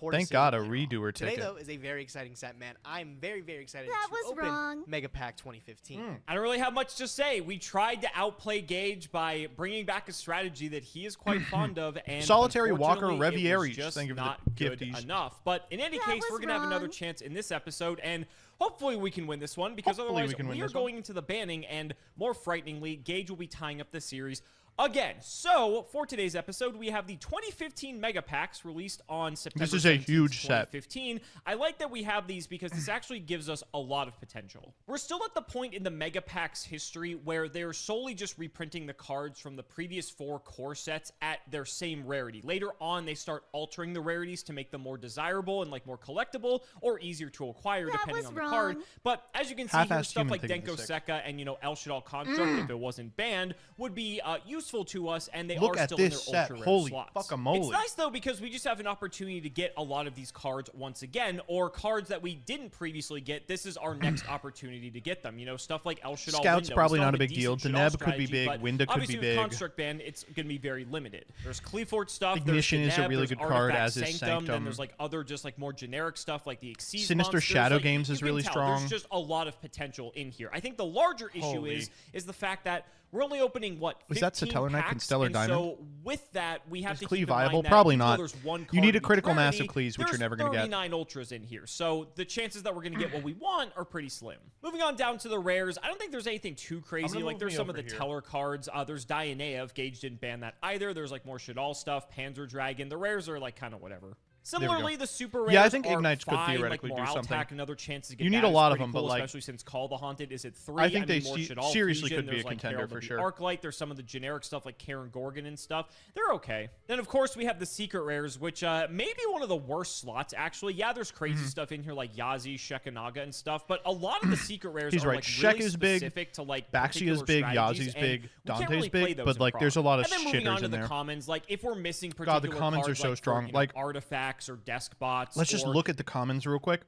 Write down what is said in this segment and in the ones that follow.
poor Thank decision God a later on. redoer Today, ticket. though, is a very exciting set, man. I'm very, very excited That to was open wrong. Mega Pack 2015. I don't really have much to say. We tried to outplay Gage by bringing back a strategy that he is quite fond of, and Solitary Walker unfortunately, it was Revieries. just Thank you for not the good gifties. enough. But in any That case, we're was gonna have another wrong. chance in this episode, and hopefully we can win this one, because Hopefully otherwise we can win we are this one. going into the banning, and more frighteningly, Gage will be tying up the series again. So, for today's episode, we have the 2015 Mega Packs released on September This is a 17th, huge set. 2015. I like that we have these because this actually gives us a lot of potential. We're still at the point in the Mega Packs history where they're solely just reprinting the cards from the previous 4 core sets at their same rarity. Later on, they start altering the rarities to make them more desirable and like more collectible or easier to acquire That depending was on the card. wrong. But as you can see here, Half-assed stuff human like thing Denko is sick. Sekka and, you know, El Shaddai Construct, if it wasn't banned, would be useful to us, and they Look are at still this in their set. ultra rare Holy slots. fuckamoly. It's nice though because we just have an opportunity to get a lot of these cards once again, or cards that we didn't previously get. This is our next opportunity to get them. You know, stuff like El Shaddai. Scout's Window. probably We still not have a big deal. decent Shaddai Deneb could be strategy, big. but Winda could obviously be with big. Construct ban, it's going to be very limited. There's Cleafort stuff. Ignition there's is a Deneb, really there's good card, Artifact as is Then Sanctum. there's like other just like more generic stuff like the Xyz Sinister monsters. Shadow Like, Games you is can really tell strong. There's just a lot of potential in here. I think the larger issue Holy. is the fact that we're only opening what, Was that 15 Satellar Knight packs, Constellar and Diamond? so with that we have Is to Clee keep viable? in mind that Probably even though not. there's one You card need a each critical mass rarity, of Clees, which you're there's never gonna get. 39 ultras in here, so the chances that we're going to get what we want are pretty slim. Moving on down to the rares, I don't think there's anything too crazy. gonna Like move there's me some of the over here. Teller cards. There's Dionev. Gage didn't ban that either. There's like more Shaddai stuff, Panzer Dragon. The rares are like kind of whatever. Similarly, the super rares Yeah, I think are Ignites could fine, theoretically like do Morale something. Attack, another chance to get You need that a is lot of pretty them, but, cool, like, especially since Call the Haunted is at 3. I think they more Shaddai seriously Fusion. could be a There's, like, contender Herald for of the sure. Arclight. There's some of the generic stuff like Karen Gorgon and stuff. They're okay. Then, of course, we have the secret rares, which may be one of the worst slots, actually. Yeah, there's crazy stuff in here like Yazi, Shekanaga, and stuff, but a lot of the secret rares He's are right. like Shek really is big, specific to like Baxi is particular big, strategies, Yazi's and big, we can't Dante's really play big, those but, in like, prop. there's a lot of And then moving shitters on to in the there. commons, like if we're missing particular God, the commons cards, are so like, strong. for, you know, Like, artifacts or desk bots. Let's just or look at the commons real quick.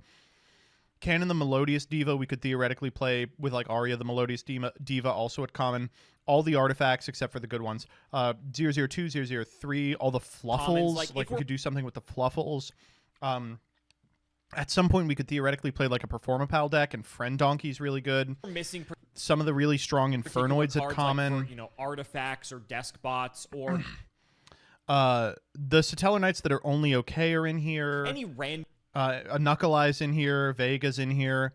Canon the Melodious Diva, we could theoretically play with like Arya the Melodious Diva also at common. All the artifacts except for the good ones. 002, 003, all the fluffles. like, Like if we we're- could do something with the fluffles. At some point we could theoretically play like a Performapal deck, and Friend Donkey's really good. we're missing Some of the really strong particular Infernoids at cards, common. like for, you know, artifacts or desk bots or The Satellar Knights that are only okay are in here. any random A Knuckle Eye's in here. Vega's in here.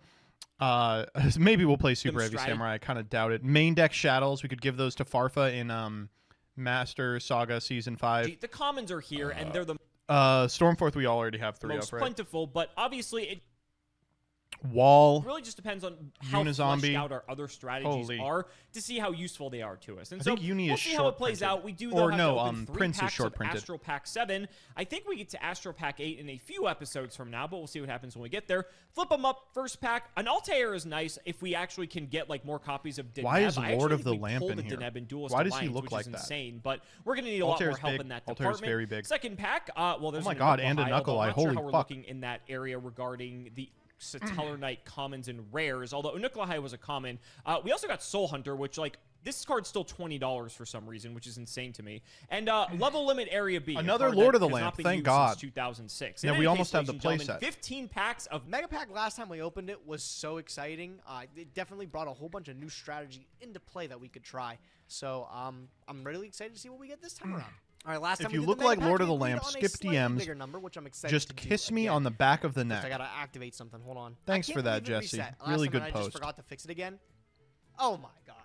Maybe we'll play Super Heavy strategy. Samurai. I kind of doubt it. Main deck Shadows. We could give those to Farfa in Master Saga Season 5. the commons are here and they're the Stormforth we already have 3 most up, right? plentiful, but obviously it Wall. really just depends on how fleshed Unizombie. out our other strategies Holy. are to see how useful they are to us. And I so think Uni we'll is see how it plays short-printed. out. We do Or though have no, to open 3 Prince is packs of short-printed. Astral Pack 7. I think we get to Astral Pack 8 in a few episodes from now, but we'll see what happens when we get there. Flip them up. First pack. An Altair is nice if we actually can get like more copies of Deneb. Why is I Lord actually of the think we Lamp pulled in a here? Deneb in Duelist Why does he Alliance, look which like is that? insane, but we're going to need a lot more Altair's help big. in that Altair's department. very big. Second pack. Well, there's my an God, and a although Knuckle Eye. I'm not sure Holy how we're fuck. looking in that area regarding the Satellar Knight commons and rares, although Unuklahai was a common. We also got Soul Hunter, which, like, this card's still $20 for some reason, which is insane to me. And Level Limit Area B. a Another card Lord that of the has Lamp, not been thank used God. Since 2006. Yeah, In we any almost case, have the ladies and play gentlemen, set. 15 packs of Mega Pack last time we opened it was so exciting. It definitely brought a whole bunch of new strategy into play that we could try. So I'm really excited to see what we get this time around. All right, last time If we you did look the Mega like Pack, Lord we of the agreed Lamp, on a skip slightly DMs. bigger number, which I'm excited Just to do kiss me again. on the back of the First, I neck. gotta activate something. Hold on. Thanks I for can't that, believe it Jesse. reset. Last Really time good I post. just forgot to fix it again. Oh my god.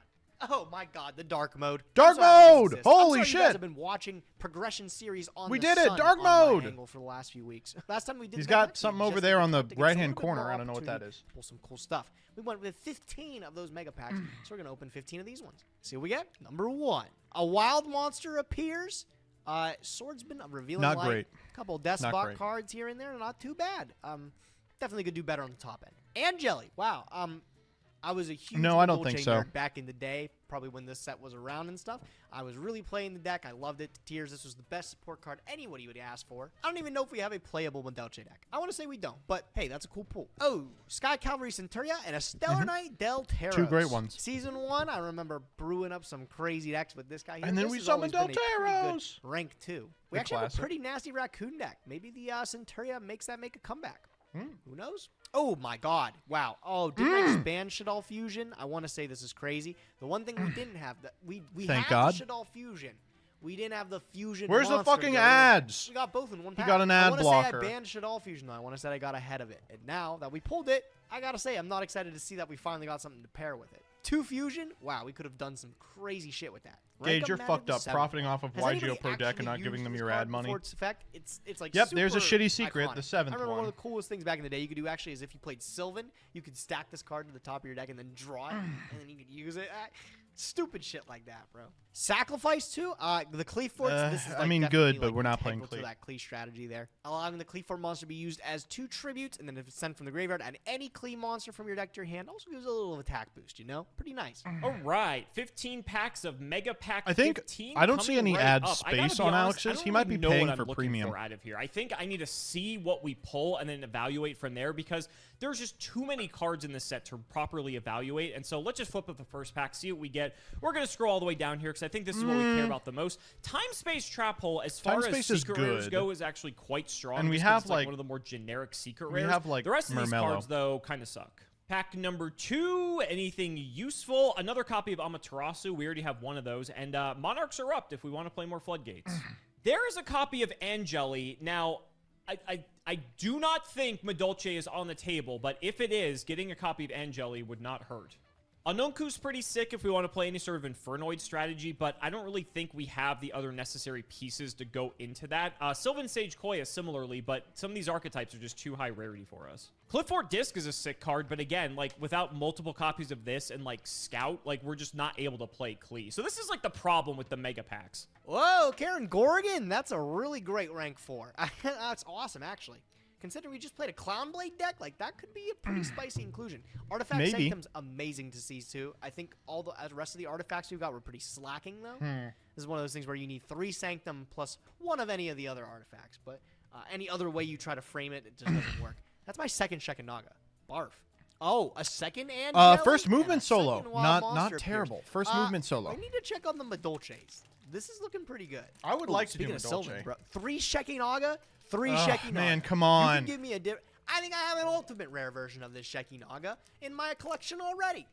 Oh my god, the dark mode. Dark I'm sorry this mode! exists. I'm Holy sorry shit! You guys have been watching progression series on We the did it! Sun Dark on my mode! angle for the last few weeks. Last time we did He's that got back, something we over just there needed on the to get a right-hand little bit corner. more I don't know what that opportunity is. to pull some cool stuff. We went with 15 of those mega packs, so we're gonna open 15 of these ones. See what we get. Number 1, a wild monster appears. Swordsman, a revealing Not light. great. A couple Not Despot great. cards here and there, not too bad. Definitely could do better on the top end. And Jelly, wow. I was a huge No, I don't Dolce think so. nerd back in the day, probably when this set was around and stuff. I was really playing the deck. I loved it to tears. This was the best support card anybody would ask for. I don't even know if we have a playable Dolce deck. I want to say we don't, but hey, that's a cool pool. Oh, Sky Cavalry Centuria and a Stellar Knight Del Terros. Two great ones. Season 1, I remember brewing up some crazy decks with this guy here. And then This we has always summoned been a pretty good Delteros. Rank 2. We The actually have a classic. pretty nasty Raccoon deck. Maybe the Centuria makes that make a comeback. Who knows? Oh my god. Wow. Oh, didn't I just ban Shaddoll Fusion? I want to say this is crazy. The one thing we didn't have, that we Thank had God. the Shaddoll Fusion. We didn't have the Fusion Where's the monster fucking go. ads? We got both in one pack. got an ad I want to blocker. say I banned Shaddoll Fusion, though. I want to say I got ahead of it. And now that we pulled it, I got to say I'm not excited to see that we finally got something to pair with it. 2 Fusion? Wow, we could have done some crazy shit with that. Gage, you're Magic fucked up, 7. profiting off of Has anybody YGO Pro deck actually and not used giving them this your card ad money. before its effect? It's like Yep, there's a super shitty secret, iconic. the 7th I remember one. one of the coolest things back in the day you could do actually is if you played Sylvan, you could stack this card to the top of your deck and then draw it, and then you could use it. Stupid shit like that, bro. Sacrifice too. The Cleave Forts. This is I like mean, definitely, good, but like, we're not playing integral to Cleave. that Cleave strategy there, allowing the Cleave Fort monster to be used as 2 tributes, and then if it's sent from the graveyard, add any Cleave monster from your deck to your hand. Also gives a little attack boost. You know, pretty nice. All right, 15 packs of Mega Pack. I think 15 I don't see coming any right ad up. I gotta space be on honest, I Alex's. don't He might really be know paying what for I'm looking premium. for out of here. I think I need to see what we pull and then evaluate from there because there's just too many cards in this set to properly evaluate. And so let's just flip up the first pack, see what we get. We're gonna scroll all the way down here because I think this is what we care about the most. Time Space Trap Hole, as far Time as Space is secret rares good. go, is actually quite strong. And we just 'cause have, it's, like like- one of the more generic secret we rares. have, like, the rest of these Mermello. cards though kind of suck. Pack number 2, anything useful? Another copy of Amaterasu. We already have one of those. And Monarchs Erupt if we want to play more Floodgates. There is a copy of Angeli. Now, I do not think Medolce is on the table, but if it is, getting a copy of Angeli would not hurt. Anonku's pretty sick if we want to play any sort of Infernoid strategy, but I don't really think we have the other necessary pieces to go into that. Sylvan Sage Koya similarly, but some of these archetypes are just too high rarity for us. Clifford Disc is a sick card, but again, like without multiple copies of this and like Scout, like we're just not able to play Klee. So this is like the problem with the Mega Packs. Whoa, Karen Gorgon. That's a really great rank 4. That's awesome, actually. Considering we just played a Clown Blade deck, like that could be a pretty spicy inclusion. Artifact Maybe. Sanctum's amazing to see too. I think all the rest of the artifacts we've got were pretty slacking though. This is one of those things where you need 3 Sanctum plus 1 of any of the other artifacts. But any other way you try to frame it, it just doesn't work. That's my second Shekinaga. Barf. Oh, a second Angelic First and a movement solo. second Wild Not Monster terrible. appears. First movement solo. I need to check on the Medolces. This is looking pretty good. I would Ooh, like to do speaking of Medolce. Sylvan, bro. 3 Shekinaga, 3 Ugh, Shekinaga. man, come You on. can give me a different. I think I have an ultimate rare version of this Shekinaga in my collection already.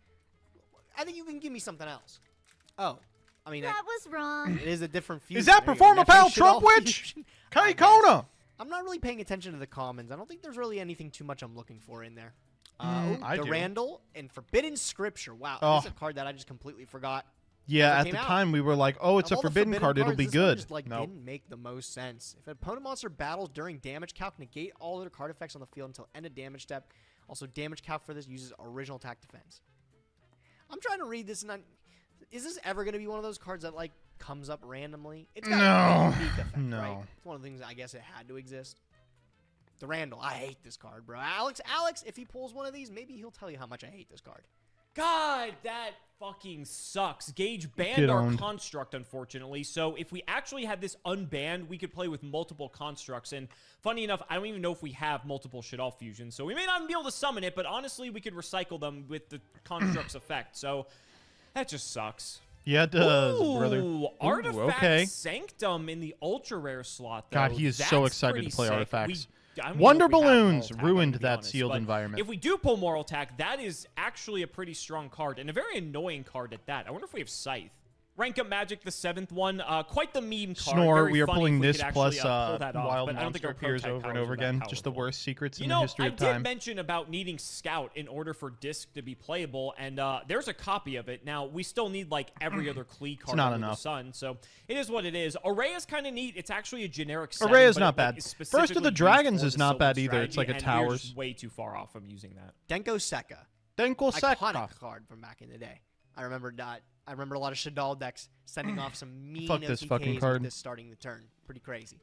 I think you can give me something else. Oh, I mean, That was wrong. it is a different fusion. Is that There you Perform go. a Pal Definitely Trump Shaddoll Witch? Fusion. Kai I guess. Kona. I'm not really paying attention to the commons. I don't think there's really anything too much I'm looking for in there. I do. Durandal and Forbidden Scripture. Wow, Oh. this is a card that I just completely forgot. Yeah, Never at came the out. time we were like, oh, it's Of a all the forbidden card. It'll cards, be this one good. just, like, No. didn't make the most sense. If an opponent monster battles during damage calc, negate all other card effects on the field until end of damage step. Also, damage calc for this uses original attack defense. I'm trying to read this, and is this ever going to be one of those cards that like comes up randomly? It's got No. a unique effect, No. right? It's one of the things I guess it had to exist. Durandal, I hate this card, bro. Alex, if he pulls one of these, maybe he'll tell you how much I hate this card. God, that fucking sucks. Gage banned Get our owned. construct, unfortunately. So if we actually had this unbanned, we could play with multiple constructs. And funny enough, I don't even know if we have multiple Shaddoll fusions. So we may not even be able to summon it, but honestly, we could recycle them with the construct's effect. So that just sucks. Yeah, it does, Ooh, brother. Artifact okay. Sanctum in the ultra rare slot. Though. God, he is so That's excited pretty to play sick. Artifacts. I don't even Wonder know if we have Moral Balloons Attack, I'm ruined gonna be that honest, sealed but environment. If we do pull Moral Attack, that is actually a pretty strong card and a very annoying card at that. I wonder if we have Scythe. Rank Up Magic, the 7th one. Quite the meme card. Snore, Very we are funny pulling if we this could plus actually, pull that off, Wild but I don't think Monster our appears prototype over and powers over are that again. Just the powerful. worst secrets You in know, the history I of did time. mention about needing Scout in order for Disc to be playable, and there's a copy of it. Now, we still need, like, every other Klee card not under the enough. sun, so it is what it is. Array is kind of neat. It's actually a generic 7, Array is but not it, bad. Like, is First of specifically the used Dragons for is the not Sylvan bad either. It's strategy, like a and we're towers. just way too far off from using that. Denko Sekka. Denko Sekka. Iconic card from back in the day. I remember that. I remember a lot of Shaddoll decks sending off some mean Fuck this OTKs fucking with card. this starting the turn. Pretty crazy.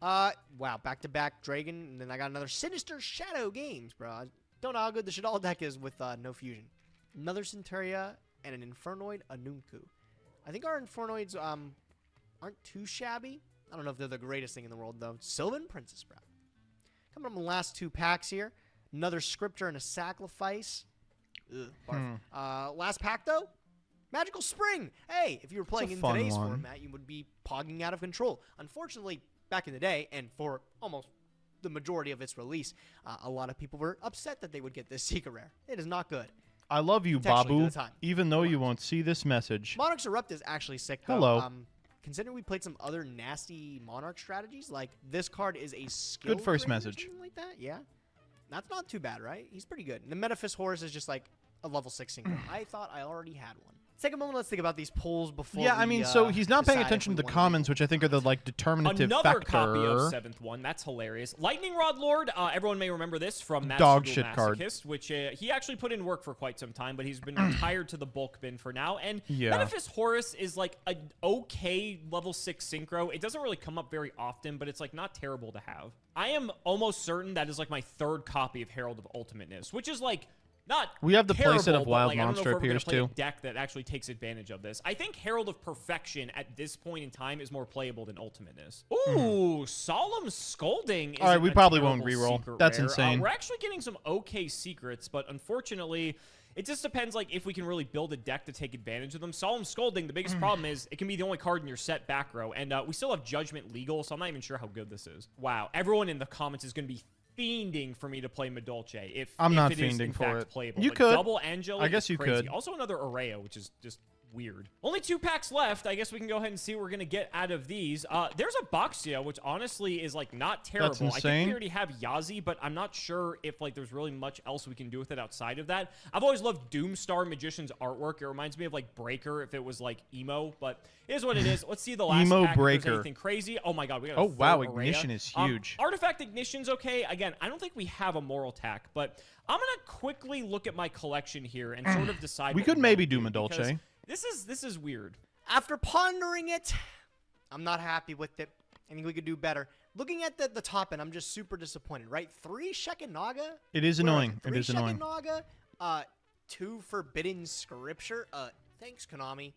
Wow, back-to-back Dragon, and then I got another Sinister Shadow Games, bro. I don't know how good the Shaddoll deck is with no fusion. another Centuria, and an Infernoid, a Nunku. I think our Infernoids aren't too shabby. I don't know if they're the greatest thing in the world, though. Sylvan, Princess Sprout. Coming up in the last 2 packs here. Another Scriptor and a Sacrifice. Ugh, barf. Last pack, though. Magical Spring. Hey, if you were playing in today's format, you would be pogging out of control. Unfortunately, back in the day, and for almost the majority of its release, a lot of people were upset that they would get this Secret Rare. It is not good. I love you, Babu, even though you won't see this message. Monarch's Erupt is actually sick, though. Hello. Considering we played some other nasty Monarch strategies, like this card is a skill good first grade or message. something like that. Yeah. That's not too bad, right? He's pretty good. And the Metaphys Horus is just like a level 6 single. I thought I already had one. Let's take a moment. Let's think about these pulls before. Yeah, I mean, so he's not paying attention to the commons, which I think are the like determinative Another factor. copy of 7th one. That's hilarious. Lightning Rod Lord. Everyone may remember this from Master Dog Duel shit card. Masochist, which he actually put in work for quite some time, but he's been retired to the bulk bin for now. And Yeah. Metaphys Horus is like an okay level 6 synchro. It doesn't really come up very often, but it's like not terrible to have. I am almost certain that is like my 3rd copy of Herald of Ultimateness, which is like not We have the terrible, playset of but, Wild like, I don't know if Monster we're gonna appears play a too. deck that actually takes advantage of this. I think Herald of Perfection at this point in time is more playable than Ultimateness. Ooh, Solemn Scolding. All right, we isn't a probably won't terrible reroll. secret That's rare. insane. We're actually getting some okay secrets, but unfortunately, it just depends like if we can really build a deck to take advantage of them. Solemn Scolding, the biggest problem is it can be the only card in your set back row, and we still have Judgment legal, so I'm not even sure how good this is. Wow, everyone in the comments is going to be fiending for me to play Medolce if I'm not it is, in fiending for fact, it. playable. You But could. Double Angel. I guess is you crazy. could. Also another Arreo, which is just weird. Only 2 packs left. I guess we can go ahead and see what we're going to get out of these. There's a Boxia, which honestly is like not terrible. That's I think insane. we already have Yazi, but I'm not sure if like there's really much else we can do with it outside of that. I've always loved Doomstar Magician's artwork. It reminds me of like Breaker if it was like emo, but it is what it is. Let's see the last Emo pack if there's Breaker. anything crazy. Oh my god, we got a Oh, wow, full Arraya. Ignition is huge. Artifact Ignition's okay. Again, I don't think we have a Moral Tack, but I'm going to quickly look at my collection here and sort of decide We what could want maybe to do because Medolce. This is weird. After pondering it, I'm not happy with it. I think we could do better. Looking at the top end, I'm just super disappointed, right? 3 Shekin Naga? It is Where annoying. are It is Three annoying. Shekin Naga, 2 Forbidden Scripture. Thanks, Konami.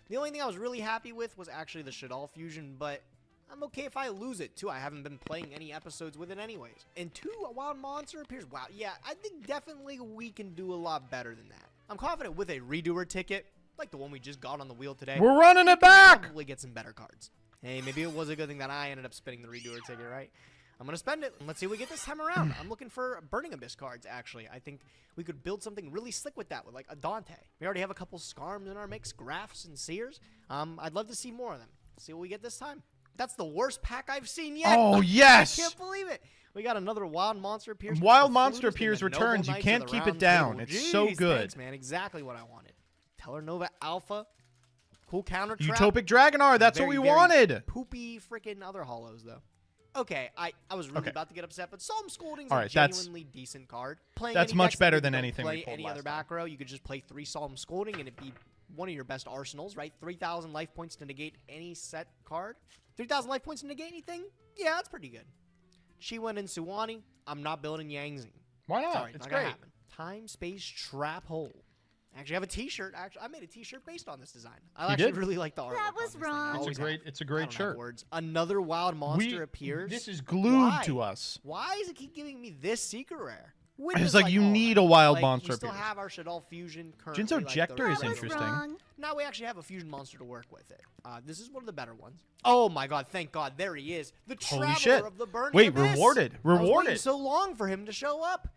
The only thing I was really happy with was actually the Shadal Fusion, but I'm okay if I lose it, too. I haven't been playing any episodes with it anyways. And 2 Wild Monster appears. Wow, yeah, I think definitely we can do a lot better than that. I'm confident with a Redoer ticket, like the one we just got on the wheel today. We're running it back. Probably get some better cards. Hey, maybe it was a good thing that I ended up spinning the Redoer ticket, right? I'm going to spend it. Let's see what we get this time around. I'm looking for Burning Abyss cards, actually. I think we could build something really slick with that, with like a Dante. We already have a couple Skarms in our mix, Graphs and Seers. I'd love to see more of them. See what we get this time. That's the worst pack I've seen yet. Oh, yes. I can't believe it. We got another Wild Monster Appears. Wild Monster Appears returns. You can't keep it down. It's so good. Thanks, man. Exactly what I wanted. Teller Nova Alpha. Cool counter trap. Utopic Dragonar. That's what we wanted. Poopy freaking other hollows, though. Okay, I was really about to get upset, but Solemn Scolding's All a right, that's- genuinely decent card. Playing that's any much decks that better maybe than don't anything we play pulled any last other back row. You could just play 3 Solemn Scolding, and it'd be one of your best arsenals, right? 3,000 life points to negate any set card. 3,000 life points to negate anything? Yeah, that's pretty good. Chiwen and Suwani. I'm not building Yangzing. Why not? Sorry, It's not gonna great. happen. Time Space Trap Hole. I actually have a T-shirt. Actually, I made a T-shirt based on this design. I actually did? really like the artwork. That on was this thing. I wrong. It's a always great. have. It's a I great don't have shirt. words. Another Wild Monster appears. This is glued Why? to us. Why does it keep giving me this secret rare? When It's does, like you all need that? a Wild Like, Monster We still appears. have our Shadal Fusion currently. Jinzo like, Jector the is regular interesting. one. Now we actually have a fusion monster to work with it. This is one of the better ones. Oh my god, thank god, there he is. The Holy Traveler shit. of the Burning Wait, Abyss. rewarded. I was waiting Rewarded. so long for him to show up.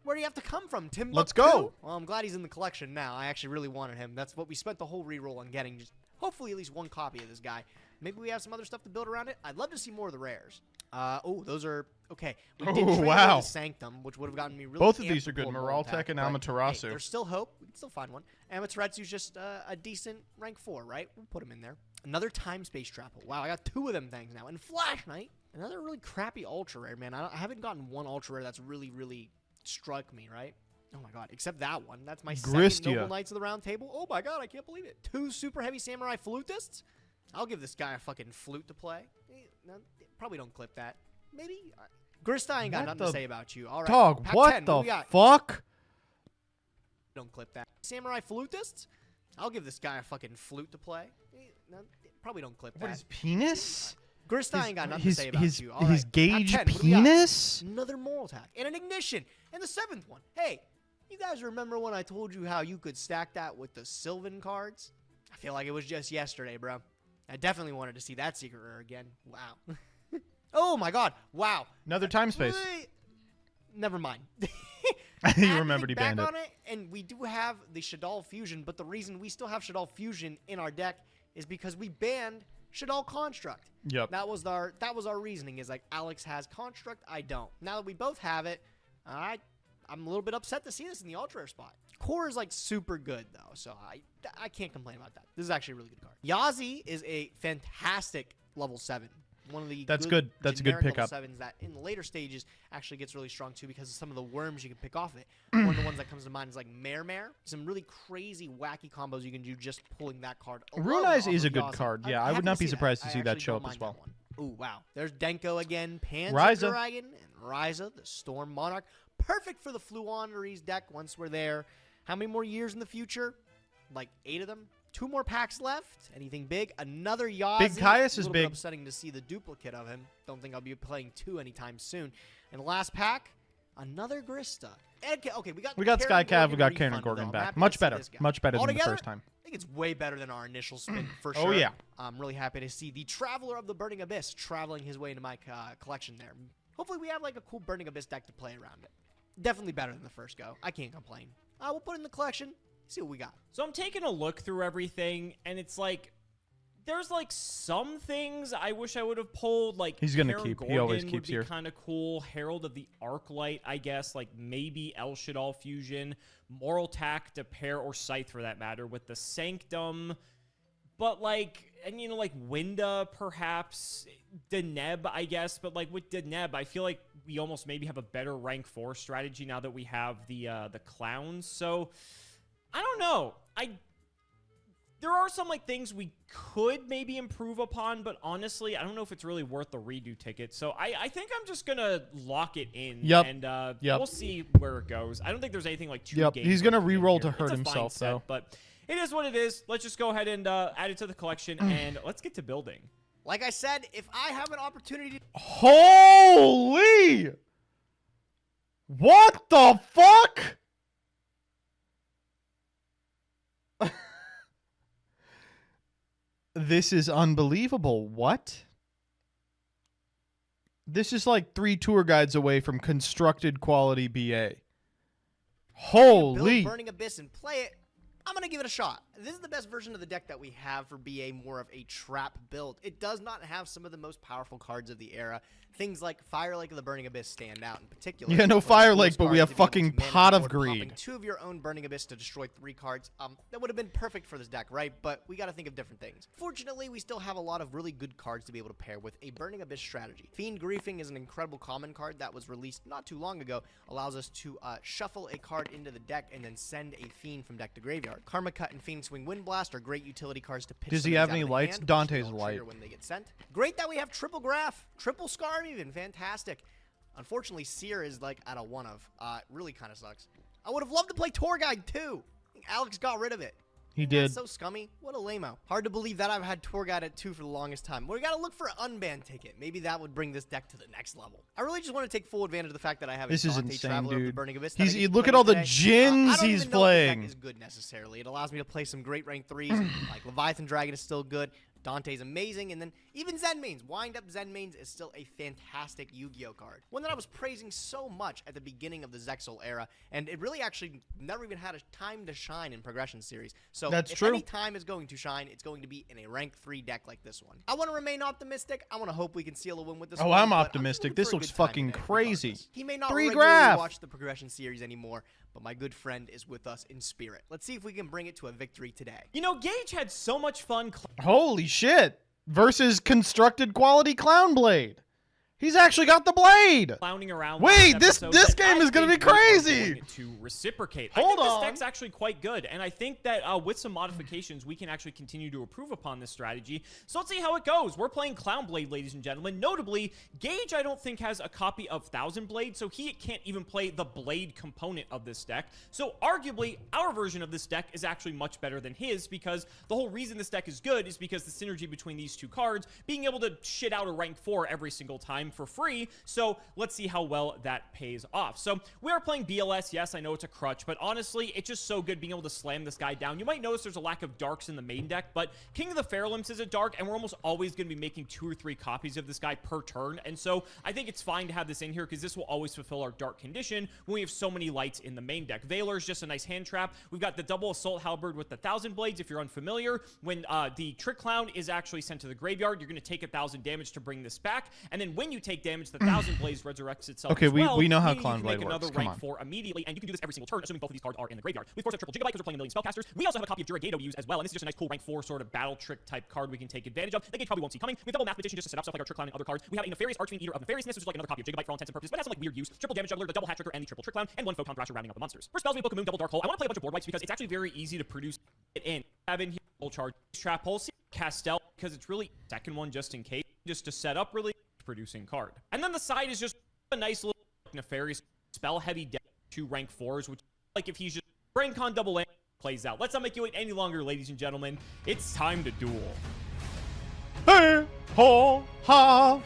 Where do you have to come from, Timbuktu? Let's go. Well, I'm glad he's in the collection now. I actually really wanted him. That's what we spent the whole reroll on getting. Just hopefully at least one copy of this guy. Maybe we have some other stuff to build around it. I'd love to see more of the rares. Oh, those are okay. We did Oh, trade wow. away the Sanctum, which would have gotten me really. Both of amped these to are good. pull a Moraltech Moraltech, and but, Amaterasu. Hey, there's still hope. We can still find one. Amaterasu's just a decent rank 4, right? We'll put him in there. Another Time Space Trap. Wow, I got 2 of them things now. And Flash Knight. Another really crappy Ultra Rare, man. I haven't gotten one Ultra Rare that's really struck me, right? Oh my god, except that one. That's my second Gristia. Noble Knights of the Round Table. Oh my god, I can't believe it. 2 Super Heavy Samurai Flutists. I'll give this guy a fucking flute to play. No, probably don't clip that. Maybe. Grista, I ain't got What nothing the- to say about you. All right. Dog, Pack what 10, the we got? fuck? Don't clip that. Samurai flutists? I'll give this guy a fucking flute to play. No, probably don't clip that. What, his penis? Grista ain't got nothing to say about you. All His right. Gage Top 10, what do we got? penis? Another moral attack. And an ignition. And the 7th one. Hey, you guys remember when I told you how you could stack that with the Sylvan cards? I feel like it was just yesterday, bro. I definitely wanted to see that secret rare again. Wow. Oh my god. Wow. Another time space. Never mind. You remembered he banned it. On it. And we do have the Shaddoll Fusion, but the reason we still have Shaddoll Fusion in our deck is because we banned Shaddoll Construct. Yep. That was our reasoning, is like Alex has Construct, I don't. Now that we both have it, I'm a little bit upset to see this in the ultra rare spot. Core is like super good though, so I can't complain about that. This is actually a really good card. Yazi is a fantastic level 7. One of the That's good. That's a good generic pickup. level 7s that in the later stages actually gets really strong too because of some of the worms you can pick off it. One of the ones that comes to mind is like Mare. Some really crazy wacky combos you can do just pulling that card. Rune Eyes is a good card. Yeah, I would not be surprised to see that show up as well. Ooh, wow. There's Denko again, Panzer Ryza. Dragon, and Ryza, the Storm Monarch. Perfect for the Fluonaries deck once we're there. How many more years in the future? Like 8 of them. 2 more packs left. Anything big? Another Yazi. Big Caius is bit big. Upsetting to see the duplicate of him. Don't think I'll be playing 2 anytime soon. And the last pack, another Grista. Okay, we got Sky Cav, we got Karen refunded, Gorgon though. back. I'm happy Much to see better. this guy. Much better than the Altogether, first time. I think it's way better than our initial spin for Oh, sure. yeah. I'm really happy to see the Traveler of the Burning Abyss traveling his way into my collection there. Hopefully we have like a cool Burning Abyss deck to play around it. Definitely better than the first go. I can't complain. We'll put it in the collection. See what we got. So I'm taking a look through everything, and it's like there's like some things I wish I would have pulled. Like He's gonna Karen keep. He Gorgon always would keeps be here. Kind of cool. Herald of the Arclight, I guess. Like maybe El Shaddoll Fusion, Moral Tack to pair or Scythe for that matter with the Sanctum. But like, and you know, like Winda perhaps, Deneb, I guess. But like with Deneb, I feel like we almost maybe have a better rank 4 strategy now that we have the clowns. So I don't know. There are some like things we could maybe improve upon, but honestly, I don't know if it's really worth the redo ticket. So I think I'm just gonna lock it in. Yep. And Yep. we'll see where it goes. I don't think there's anything like too. Yep. games He's gonna like in re-roll here. to hurt It's a fine himself, set, though. But it is what it is. Let's just go ahead and add it to the collection, and let's get to building. Like I said, if I have an opportunity to... Holy! What the fuck? This is unbelievable. What? This is like 3 tour guides away from constructed quality BA. Holy. build Burning Abyss and play it, I'm going to give it a shot. This is the best version of the deck that we have for BA, more of a trap build. It does not have some of the most powerful cards of the era. Things like Fire Lake of the Burning Abyss stand out in particular. Yeah, no One of the Fire coolest Lake, but we cards have to be able fucking to manage Pot of board, popping Greed. 2 of your own Burning Abyss to destroy 3 cards. That would have been perfect for this deck, right? But we got to think of different things. Fortunately, we still have a lot of really good cards to be able to pair with a Burning Abyss strategy. Fiend Griefing is an incredible common card that was released not too long ago. Allows us to shuffle a card into the deck and then send a Fiend from deck to graveyard. Karma Cut and Phoenix Wing Wind Blast are great utility cards to pitch. Does he some of have these out any of the lights? hand, which Dante's don't light. trigger when they get sent. Great that we have triple Graph, triple Scarm even, fantastic. Unfortunately, Seer is like at a 1 of. Really kind of sucks. I would have loved to play Tour Guide too. Alex got rid of it. He did. That's so scummy. What a lame-o. Hard to believe that I've had Tour Guide at 2 for the longest time. We gotta look for an unbanned ticket. Maybe that would bring this deck to the next level. I really just want to take full advantage of the fact that I have This a is Dante insane, Traveler of the dude. Burning Abyss. that I get to Look play at all the today. gins I don't he's even know if the playing. deck is good necessarily. It allows me to play some great rank 3s. Like Leviathan Dragon is still good. Dante's amazing, and then even Zen Mains. Wind Up Zen Mains is still a fantastic Yu-Gi-Oh card. One that I was praising so much at the beginning of the Zexal era, and it really actually never even had a time to shine in Progression Series. So That's if true. any time is going to shine, it's going to be in a rank 3 deck like this one. I want to remain optimistic. I want to hope we can seal a win with this Oh, one, I'm but optimistic. looking This for a looks good time fucking today, crazy. regardless. He may not 3 regularly graph. watch the Progression Series anymore, but my good friend is with us in spirit. Let's see if we can bring it to a victory today. You know, Gage had so much fun. Holy shit. Versus constructed quality Clown Blade. He's actually got the blade. Clowning around. Wait, last this episode that game I is gonna think be we are crazy. going to reciprocate. Hold I think on. this deck's actually quite good, and I think that with some modifications, we can actually continue to improve upon this strategy. So let's see how it goes. We're playing Clown Blade, ladies and gentlemen. Notably, Gage, I don't think, has a copy of Thousand Blade, so he can't even play the blade component of this deck. So arguably, our version of this deck is actually much better than his, because the whole reason this deck is good is because the synergy between these two cards, being able to shit out a rank 4 every single time for free. So let's see how well that pays off. So we are playing BLS. Yes, I know it's a crutch, but honestly, it's just so good being able to slam this guy down. You might notice there's a lack of darks in the main deck, but King of the Fairlimps is a dark, and we're almost always going to be making 2 or 3 copies of this guy per turn. And so I think it's fine to have this in here because this will always fulfill our dark condition when we have so many lights in the main deck. Valor is just a nice hand trap. We've got the double Assault Halberd with the 1,000 Blades. If you're unfamiliar, when the Trick Clown is actually sent to the graveyard, you're going to take 1,000 damage to bring this back. And then when you take damage, the 1,000 Blades resurrects itself. Okay, as well, we know how meaning Clown you can Blade make works. another Come rank on. 4 immediately, and you can do this every single turn, assuming both of these cards are in the graveyard. We of course have Triple Gigabyte because we're playing a million spellcasters. We also have a copy of yugioh we use as well, and this is just a nice cool rank 4 sort of battle trick type card we can take advantage of. The Gage probably won't see coming. We have double Mathematician just to set up stuff like our Trick Clown and other cards. We have a Nefarious Archfiend Eater of Nefariousness, which is like another copy of Gigabyte for all intents and purposes, but has some like weird use. Triple Damage Juggler, the double Hat Tricker, and the triple Trick Clown, and 1 Photon Thrasher rounding up the monsters. For spells, we have Book of Moon, double Dark Hole. I want to play a bunch of board wipes because it's actually very easy to produce it in. Have in here, full charge, Trap Hole, Castel, because it's really second one just in case, just to set up really producing card. And then the side is just a nice little nefarious spell heavy deck, 2 rank 4s, which like if he's just Brain Con double land plays out. Let's not make you wait any longer, ladies and gentlemen. It's time to duel. Hey ho ha.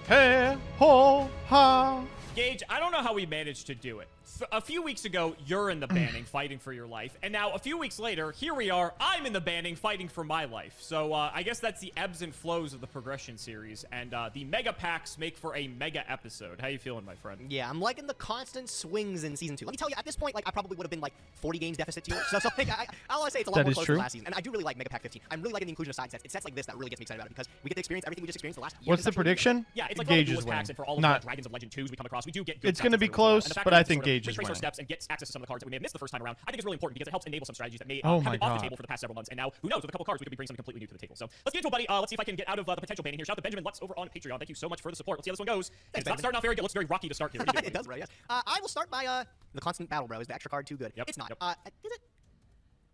Hey ho ha. Gage, I don't know how we managed to do it. A few weeks ago, you're in the banning fighting for your life, and now a few weeks later, here we are, I'm in the banning fighting for my life. So I guess that's the ebbs and flows of the progression series, and the mega packs make for a mega episode. How you feeling, my friend? Yeah, I'm liking the constant swings in Season 2. Let me tell you, at this point, like, I probably would have been, like, 40 games deficit to you. So like, I want to say it's a lot That more is close true. than last season. And I do really like Mega Pack 15. I'm really liking the inclusion of side sets. It's sets like this that really gets me excited about it because we get to experience everything we just experienced the last year. What's the prediction? Yeah, it's like Gage all is the packs, winning. and for all of Not. the Dragons of Legend 2s we come across, we do get good It's going to sets be that are really well. close, And the fact but that I we can think sort of Gage is retrace our winning. steps and get access to some of the cards that we may have missed the first time around. I think it's really important because it helps enable some strategies that may Oh have my been off God. the table for the past several months. And now, who knows, with a couple cards, we could be bringing something completely new to the table. So let's get into it, buddy. Let's see if I can get out of the potential banning here. Shout out to Benjamin Lutz over on Patreon. Thank you so much for the support. Let's see how this one goes. It's not starting off very good. It looks very rocky to start here. What do you It does, bro, yes. I will start by the constant battle, bro. Is the extra card too good? Yep, It's not. yep. Is it?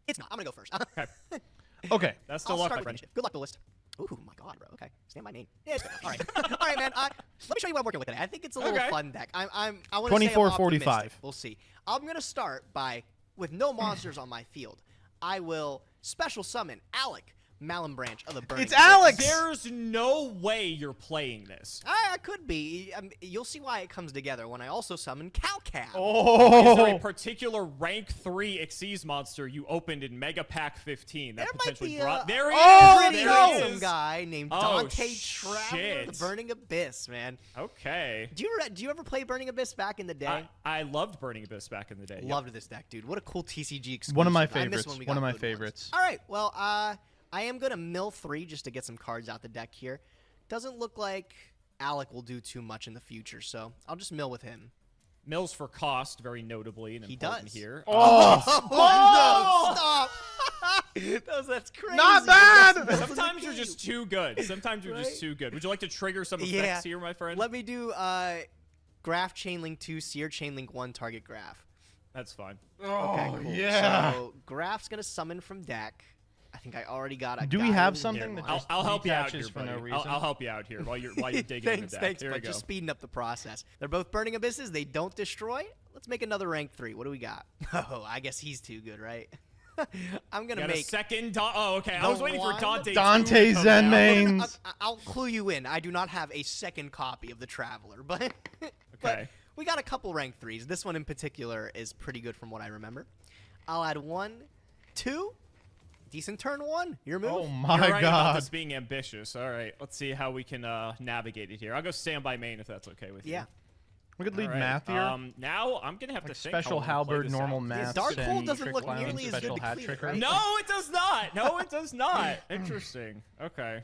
It's not. I'm going to go first. Okay. Okay. That's still I'll luck, start my with friend. initiative. Good luck, duelist. Ooh, my God, bro. Okay, stand by name. Yeah, it's good enough. All right, all right, man. Let me show you what I'm working with today. I think it's a little Okay. fun deck. I want to 24-45. We'll see. I'm gonna start by with no monsters on my field. I will special summon Alec Malenbranch of the Burning. It's Alex! There's no way you're playing this. I could be. You'll see why it comes together when I also summon Calcab. Is there a Oh. particular rank 3 Xyz monster you opened in Mega Pack 15 that There might potentially be brought? a There he Oh, is! pretty There he handsome is! guy named Oh, Dante Traveler, shit. the Burning Abyss, man. Okay. Do you ever play Burning Abyss back in the day? I loved Burning Abyss back in the day. Yep. Loved this deck, dude. What a cool TCG exclusive. One of my I miss favorites. when we One got of my good ones. favorites. All right, well, I am gonna mill 3 just to get some cards out the deck here. Doesn't look like Alec will do too much in the future, so I'll just mill with him. Mills for cost, very notably, and He important does. here. Oh. Oh, no, stop! That's crazy. Not bad! Sometimes you're just too good. Sometimes you're Right? just too good. Would you like to trigger some effects Yeah. here, my friend? Let me do Graph Chainlink 2, Seer Chainlink 1, target Graph. That's fine. Okay, Oh, cool. yeah. So Graph's gonna summon from deck. I think I already got a Do we guy have in something here. that I'll, just I'll help you out detaches here, for no buddy. reason? I'll help you out here while you're digging in the Thanks, deck. thanks, Here we but go. just speeding up the process. They're both Burning Abysses. They don't destroy. Let's make another rank 3. What do we got? Oh, I guess he's too good, right? I'm gonna Got a make. second. Oh, okay. I the was waiting for one- Dante. Dante 2 to come out. Zenmaines. I'll clue you in. I do not have a second copy of the Traveler, but Okay. we got a couple rank 3s. This one in particular is pretty good from what I remember. I'll add 1, 2. Decent turn 1. Your move. Oh my You're right about God. this being ambitious. All right. Let's see how we can navigate it here. I'll go standby main if that's okay with you. Yeah. We could lead All right. math here. Now I'm gonna have to Like think how special I'm gonna play halberd, this normal out. math, Dark Hole and doesn't trick look clown, nearly as good special to hat clear, tricker. right? No, it does not. No, it does not. Interesting. Okay.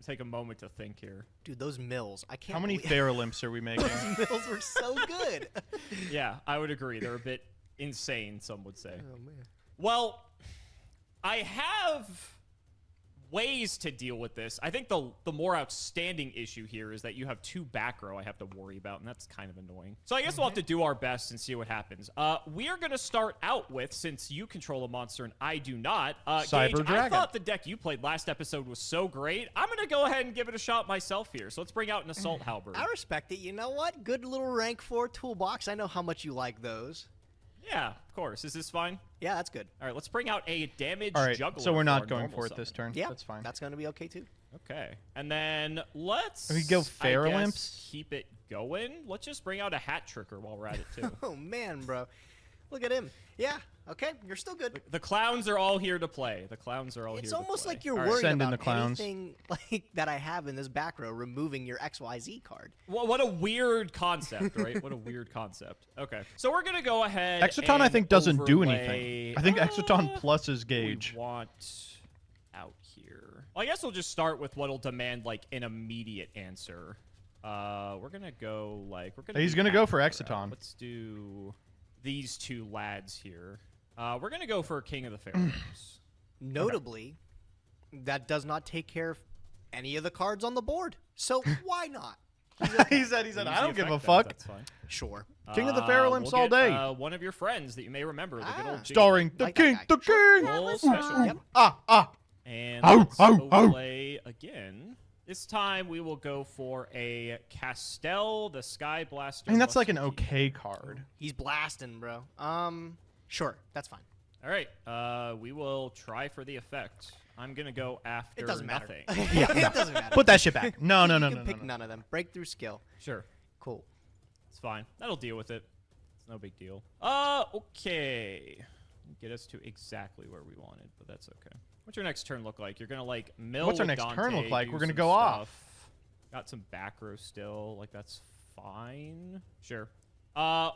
Take a moment to think here. Dude, those mills. I can't. How many believe Fairlimps are we making? those mills were so good. Yeah, I would agree. They're a bit insane, some would say. Oh man. Well, I have ways to deal with this. I think the more outstanding issue here is that you have 2 back row I have to worry about, and that's kind of annoying. So I guess we'll have to do our best and see what happens. We are going to start out with, since you control a monster and I do not, Cyber Gage, Dragon. I thought the deck you played last episode was so great. I'm going to go ahead and give it a shot myself here. So let's bring out an Assault Halberd. I respect it. You know what? Good little rank 4 toolbox. I know how much you like those. Yeah, of course. Is this fine? Yeah, that's good. All right, let's bring out a damage All right, juggler. so we're for not our going normal for it summon. this turn. Yeah, That's fine. That's going to be okay, too. Okay, and then let's We go I guess, Fairlimps? keep it going. Let's just bring out a hat tricker while we're at it too. Oh, man, bro. Look at him. Yeah, okay, you're still good. The clowns are all here to play. The clowns are all here It's to almost play. like you're All right. worried Send in about the clowns. anything like that I have in this back row, removing your XYZ card. What a weird concept, right? What a weird concept. Okay, so we're gonna go ahead. Exoton, I and think, doesn't do overlay- anything. I think Exoton pluses Gage. We want out here. Well, I guess we'll just start with what'll demand like an immediate answer. We're gonna go like He's do gonna go for Hat Exoton. Let's do these 2 lads here. We're gonna go for King of the Fairlands. Notably, that does not take care of any of the cards on the board. So why not? he said, Easy I don't give a effect, fuck. That's fine. Sure. King of the Fairlimps We'll all get, day. one of your friends that you may remember, the good old Gage. Starring the Like that king, guy. the king. Full special. Yep. Ah. And Ow, let's ow, ow. overlay again. This time we will go for a Castel, the Sky Blaster. I mean, that's like an Musketeer. okay card. He's blasting, bro. Sure, that's fine. All right, we will try for the effect. I'm gonna go after It doesn't matter. nothing. It doesn't matter. Put that shit back. No. You can pick none of them. Breakthrough skill. Sure, Cool. it's fine. That'll deal with it. It's no big deal. Okay. Get us to exactly where we wanted, but that's okay. What's your next turn look like? You're gonna like mill. What's our with next Dante, turn look like? do We're gonna some go off. stuff. Got some back row still. Like that's fine. Sure.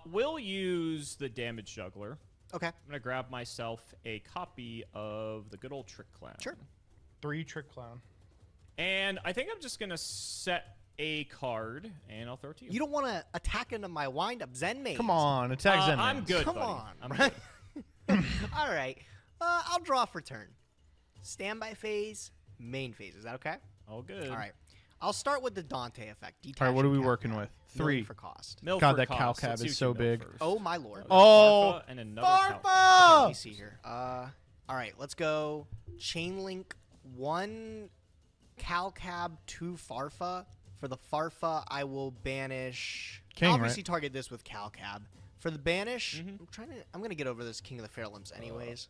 We'll use the damage juggler. Okay. I'm gonna grab myself a copy of the good old Trick Clown. Sure. 3 Trick Clown. And I think I'm just gonna set a card, and I'll throw it to you. You don't want to attack into my wind-up Zen maze. Come on, attack Zen. I'm Mains. good, Come buddy. on, I'm right? good. All right. I'll draw for turn. Standby phase, main phase. Is that okay? All good. All right. I'll start with the Dante effect. All right, what are we Detaching working Cal with? Cab. Milling 3. for cost. Mill God, for that cost. cow Let's cab see is what so you mill big. first. Oh my lord. Oh, Farfa and another cow cab. Let Farfa! me see here. All right, chain link 1 Cal Cab, 2 Farfa. For the Farfa, I will banish. King, obviously right? target this with Cal Cab. For the banish, I'm gonna get over this King of the Fairlimps anyways.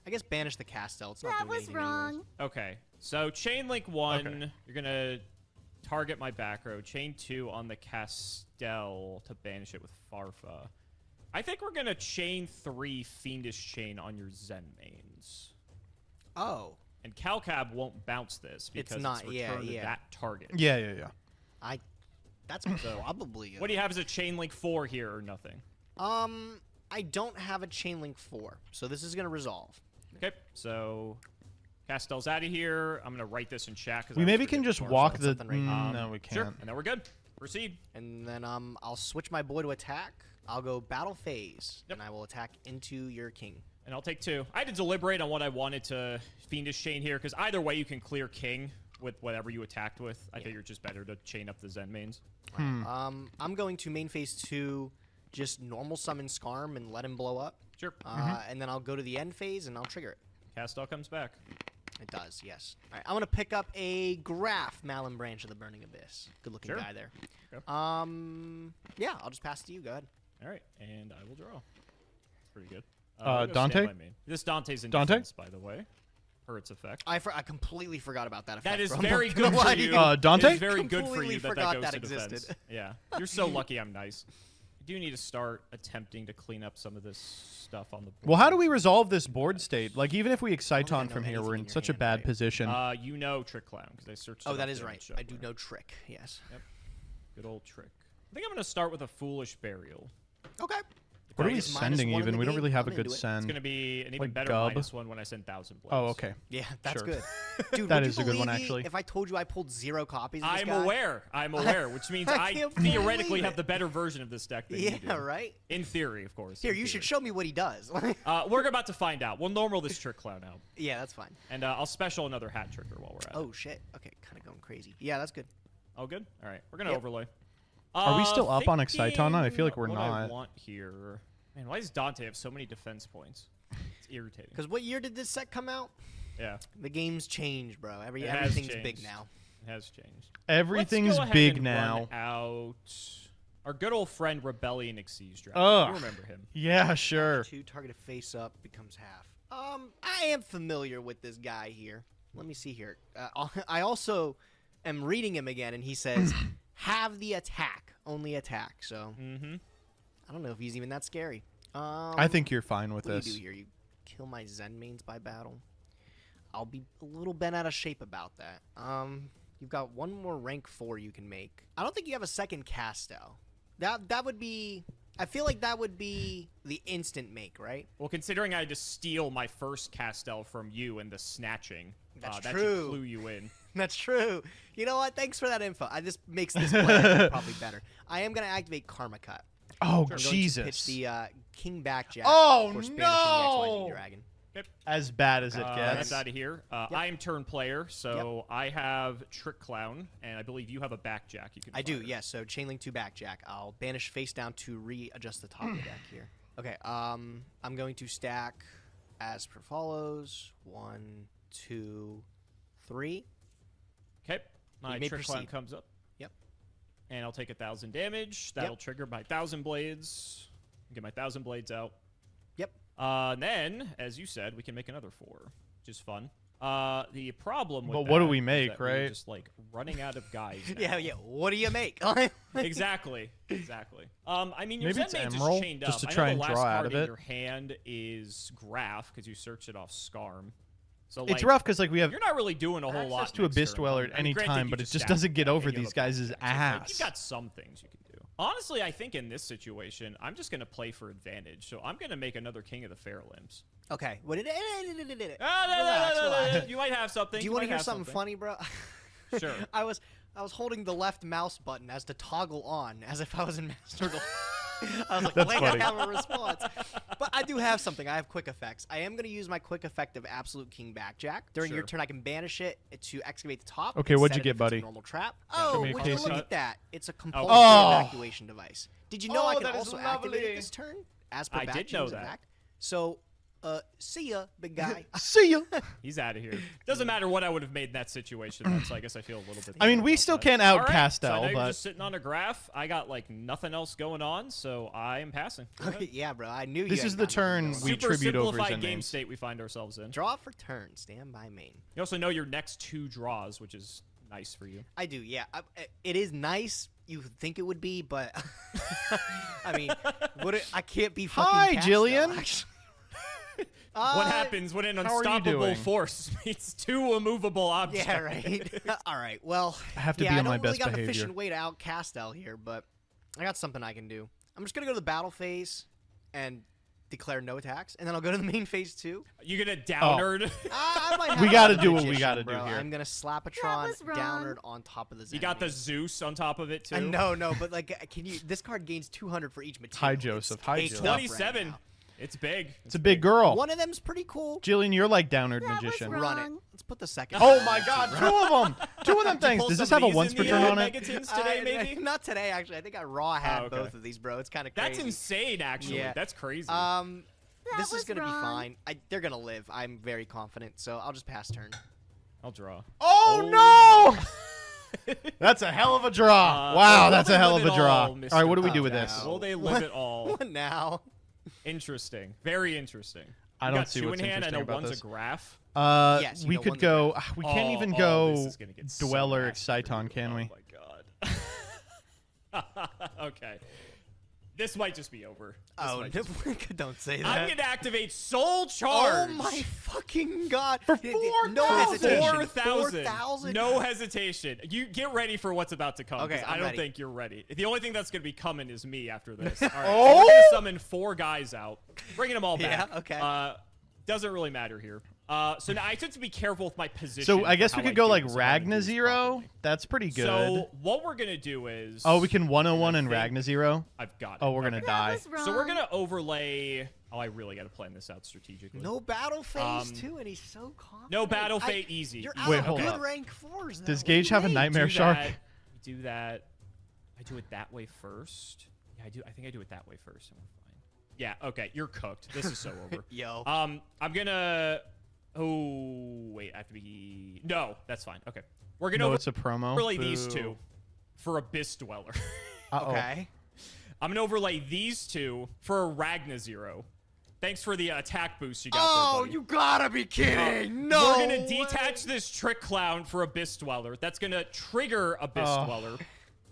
I guess banish the Castel. It's not That doing was anything wrong. anyways. Okay, so chain link 1, Okay. you're gonna target my back row. Chain 2 on the Castel to banish it with Farfa. I think we're gonna chain 3 Fiendish Chain on your Zen mains. Oh, And Calcab won't bounce this because it's not- yeah, returned to yeah. that target. Yeah. that's probably. What do you have as a chain link 4 here or nothing? I don't have a chain link 4, so this is gonna resolve. Okay, so Castel's out of here. I'm gonna write this in chat. 'Cause We I maybe forget can just before. walk that's the. something right now. No, we can't. Sure, and then we're good. Proceed. And then I'll switch my boy to attack. I'll go battle phase, Yep. and I will attack into your king. And I'll take 2. I had to deliberate on what I wanted to Fiendish Chain here, because either way you can clear King with whatever you attacked with. I figured just better to chain up the Zen mains. I'm going to main phase 2, just normal summon Skarm and let him blow up. Sure. And then I'll go to the end phase and I'll trigger it. Castel comes back. It does, yes. All right, I'm gonna pick up a Graph Malin Branch of the Burning Abyss. Good looking Sure. guy there. Okay. Yeah, I'll just pass it to you. Go ahead. All right, and I will draw. That's pretty good. Dante? Standby main. This Dante's in Dante? defense, by the way. Per its effect. I completely forgot about that effect. That is bro. I'm not very gonna good for lie to you. Dante? It is very good for Completely you that forgot goes that to existed. defense. Yeah, you're so lucky I'm nice. I do need to start attempting to clean up some of this stuff on the board. Well, how do we resolve this board state? Like, even if we Exciton know from here, anything we're in in your such a hand, bad right? position. You know Trick Clown, because I searched it Oh, up that is there in right. the I do juggler. know Trick. Yes. Yep. Good old Trick. I think I'm going to start with a Foolish Burial. Okay. The What are we just -1 sending in even? the We don't game, really have I'm a good into it. send. It's gonna be an even Like better Gub? -1 when I send 1,000 blades. Oh, okay. Yeah, that's Sure. good. Dude, That would is you a good one, believe me actually. If I told you I pulled 0 copies of this I'm guy? aware. I'm aware, which means I I can't theoretically believe have it. the better version of this deck than you do. Yeah, right? In theory, of course. Here, in you should theory. show me what he does. We're about to find out. We'll normal this trick clown out. Yeah, that's fine. And I'll special another hat trigger while we're at it. Oh, shit. Okay, kind of going crazy. Yeah, that's good. Oh, good? All right. We're going to Yep. overlay. Are we still up on Thinking Exciton? I feel like we're what not. I want here. Man, why does Dante have so many defense points? It's irritating. Because what year did this set come out? Yeah, The game's changed, bro. It has Everything's big changed. now. it has changed. Everything's Let's go ahead big and now. run out our good old friend Rebellion Exceeds Dragon. Ugh. You remember him. Yeah, sure. 2 targeted face up becomes half. I am familiar with this guy here. Let me see here. I also am reading him again, and he says, "Have the attack, only attack." So Mm-hmm. I don't know if he's even that scary. I think you're fine with What this. do you do here? You kill my Zen mains by battle. I'll be a little bent out of shape about that. You've got 1 more rank 4 you can make. I don't think you have a second Castel. That would be. I feel like that would be the instant make, right? Well, considering I had to steal my first Castel from you in the snatching, That's that true. should clue you in. That's true. You know what? Thanks for that info. This makes this play probably better. I am gonna activate Karma Cut. Oh, I'm going to Jesus. pitch the King Backjack. Oh, of course, banishing no! the XYZ Dragon. As bad as it That's gets. out of here. I am turn player, so I have Trick Clown, and I believe you have a Backjack. You can. I do, fire. yes. So Chainlink 2 Backjack. I'll banish face down to readjust the top of the deck here. Okay. I'm going to stack as per follows: 1, 2, 3. Okay. My You may Trick Clown proceed. comes up. Yep. And I'll take 1,000 damage. That'll trigger my 1,000 blades. Get my 1,000 blades out. Yep. And then, as you said, we can make another 4, which is fun. The problem with But what do that we is make, that we're right? just like running out of guys. Yeah. now. What do you make? Exactly. I mean, your Maybe it's Zen Mains Emerald, is chained just up. to I know try the and last draw out card of in it. your hand is Graph because you searched it off Scarm. So It's like, rough because like we have You're not really doing a whole lot. access to next Abyss turn. Dweller I at mean, any granted, time, you but it just just stack doesn't get and over you have these a guys' Backjack, so it's like, ass. You've got some things you can do. Honestly, I think in this situation, I'm just going to play for advantage. So I'm going to make another King of the Fair Limbs. Okay. What did You might have something. Do you want to hear something funny, bro? Sure. I was holding the left mouse button as to toggle on, as if I was in Master Duel. I was like, That's wait, funny. I have a response. But I do have something. I have quick effects. I am going to use my quick effect of Absolute King Backjack. During your Sure. turn, I can banish it to excavate the top. Okay, and what'd set you it get, if it's a buddy? normal trap. Show Oh, me a would you case look cut. at that? It's a compulsory Oh. evacuation device. Did you know I Oh, can that is also activate lovely. it this turn? As per I did know that. Back? So, see ya, big guy. See ya. He's out of here. Doesn't matter what I would have made in that situation. That's, I guess I feel a little bit. I mean, we about still that. can't All out right, so I Castel, know you're but just sitting on a graph. I got like nothing else going on, so I am passing. Go ahead. Yeah, bro. I knew you. This had is the got nothing turn going on. we Super tribute over simplified Zen game names. state we find ourselves in. Draw for turn. Stand by main. You also know your next 2 draws, which is nice for you. I do, yeah. It is nice. You think it would be, but I mean, I can't be fucking. Hi, Castel, Jillian. actually. What happens when an how are you unstoppable doing? force meets 2 immovable objects? Yeah, right. All right. Well, I have to yeah, be on I my don't really best got an behavior. efficient way to out Castel here, but I got something I can do. I'm just gonna go to the battle phase and declare no attacks, and then I'll go to the main phase too. You're gonna downerd. I might have We gotta another do what we magician, gotta do bro. here. I'm gonna Slapatron was wrong. downward on top of the Zen. You got the main. Zeus on top of it too. No, but like, can you? This card gains 200 for each material. Hi, It's Joseph. Hi, caked Joseph. up right 27. now. It's big. It's a big girl. One of them's pretty cool. Jillian, you're like Downard That was Magician. wrong. Run it. Let's put the second. Oh my god, 2 of them! 2 of them things. Pull Does this some have a of these once in per the, turn on it? Megatons today, maybe? Not today, actually. I think I raw had okay. both of these, bro. It's kind of crazy. That's insane, actually. Yeah. That's crazy. This is was gonna wrong. be fine. They're gonna live. I'm very confident, so I'll just pass turn. I'll draw. Oh no! That's a hell of a draw. Wow, will that's they a hell live of a it draw. all, All Mr. right, what do we do Oh, with no. this? Will they live it all? What now? Interesting. Very interesting. I You don't got see 2 what's in hand, interesting and about one's this. a graph. Yes, you We know, could one's a go. We can't even go this is gonna get so Dweller nasty for Exciton, you. can we? Oh my god. Okay. This might just be over. Oh, don't say that. I'm gonna activate Soul Charge. Oh my fucking god! For No 4,000. hesitation. 4,000. No hesitation. You get ready for what's about to come. Okay, 'cause I'm I don't ready. think you're ready. The only thing that's gonna be coming is me after this. All right, so Oh! we're gonna summon 4 guys out, bringing them all back. Yeah, okay. Doesn't really matter here. So now I tend to be careful with my position. So I guess for we how could go do like this, so I wanna do Ragna this Zero. properly. That's pretty good. So what we're gonna do is. Oh, we can 101 I and think- Ragna Zero. I've got it. Oh, we're gonna Okay. die. So we're gonna overlay. Oh, I really gotta plan this out strategically. No battle phase too, and he's so confident. No battle fate easy. You're Easy. out hold good up. rank 4s. Does though. Gage have a Wait. nightmare do shark? That, do that. I do it that way first. Yeah, I do. I think I do it that way first. And we're fine. Yeah. Okay. You're cooked. This is so over. Yo. I'm gonna. Oh wait. I have to be. No, that's fine. Okay. We're gonna No, it's a promo. overlay these Boo. 2 for Abyss Dweller. Uh-oh. Okay. I'm gonna overlay these 2 for a Ragna Zero. Thanks for the attack boost you got Oh, there, buddy. you gotta be kidding! No. We're gonna way. detach this Trick Clown for Abyss Dweller. That's gonna trigger Abyss Oh. Dweller.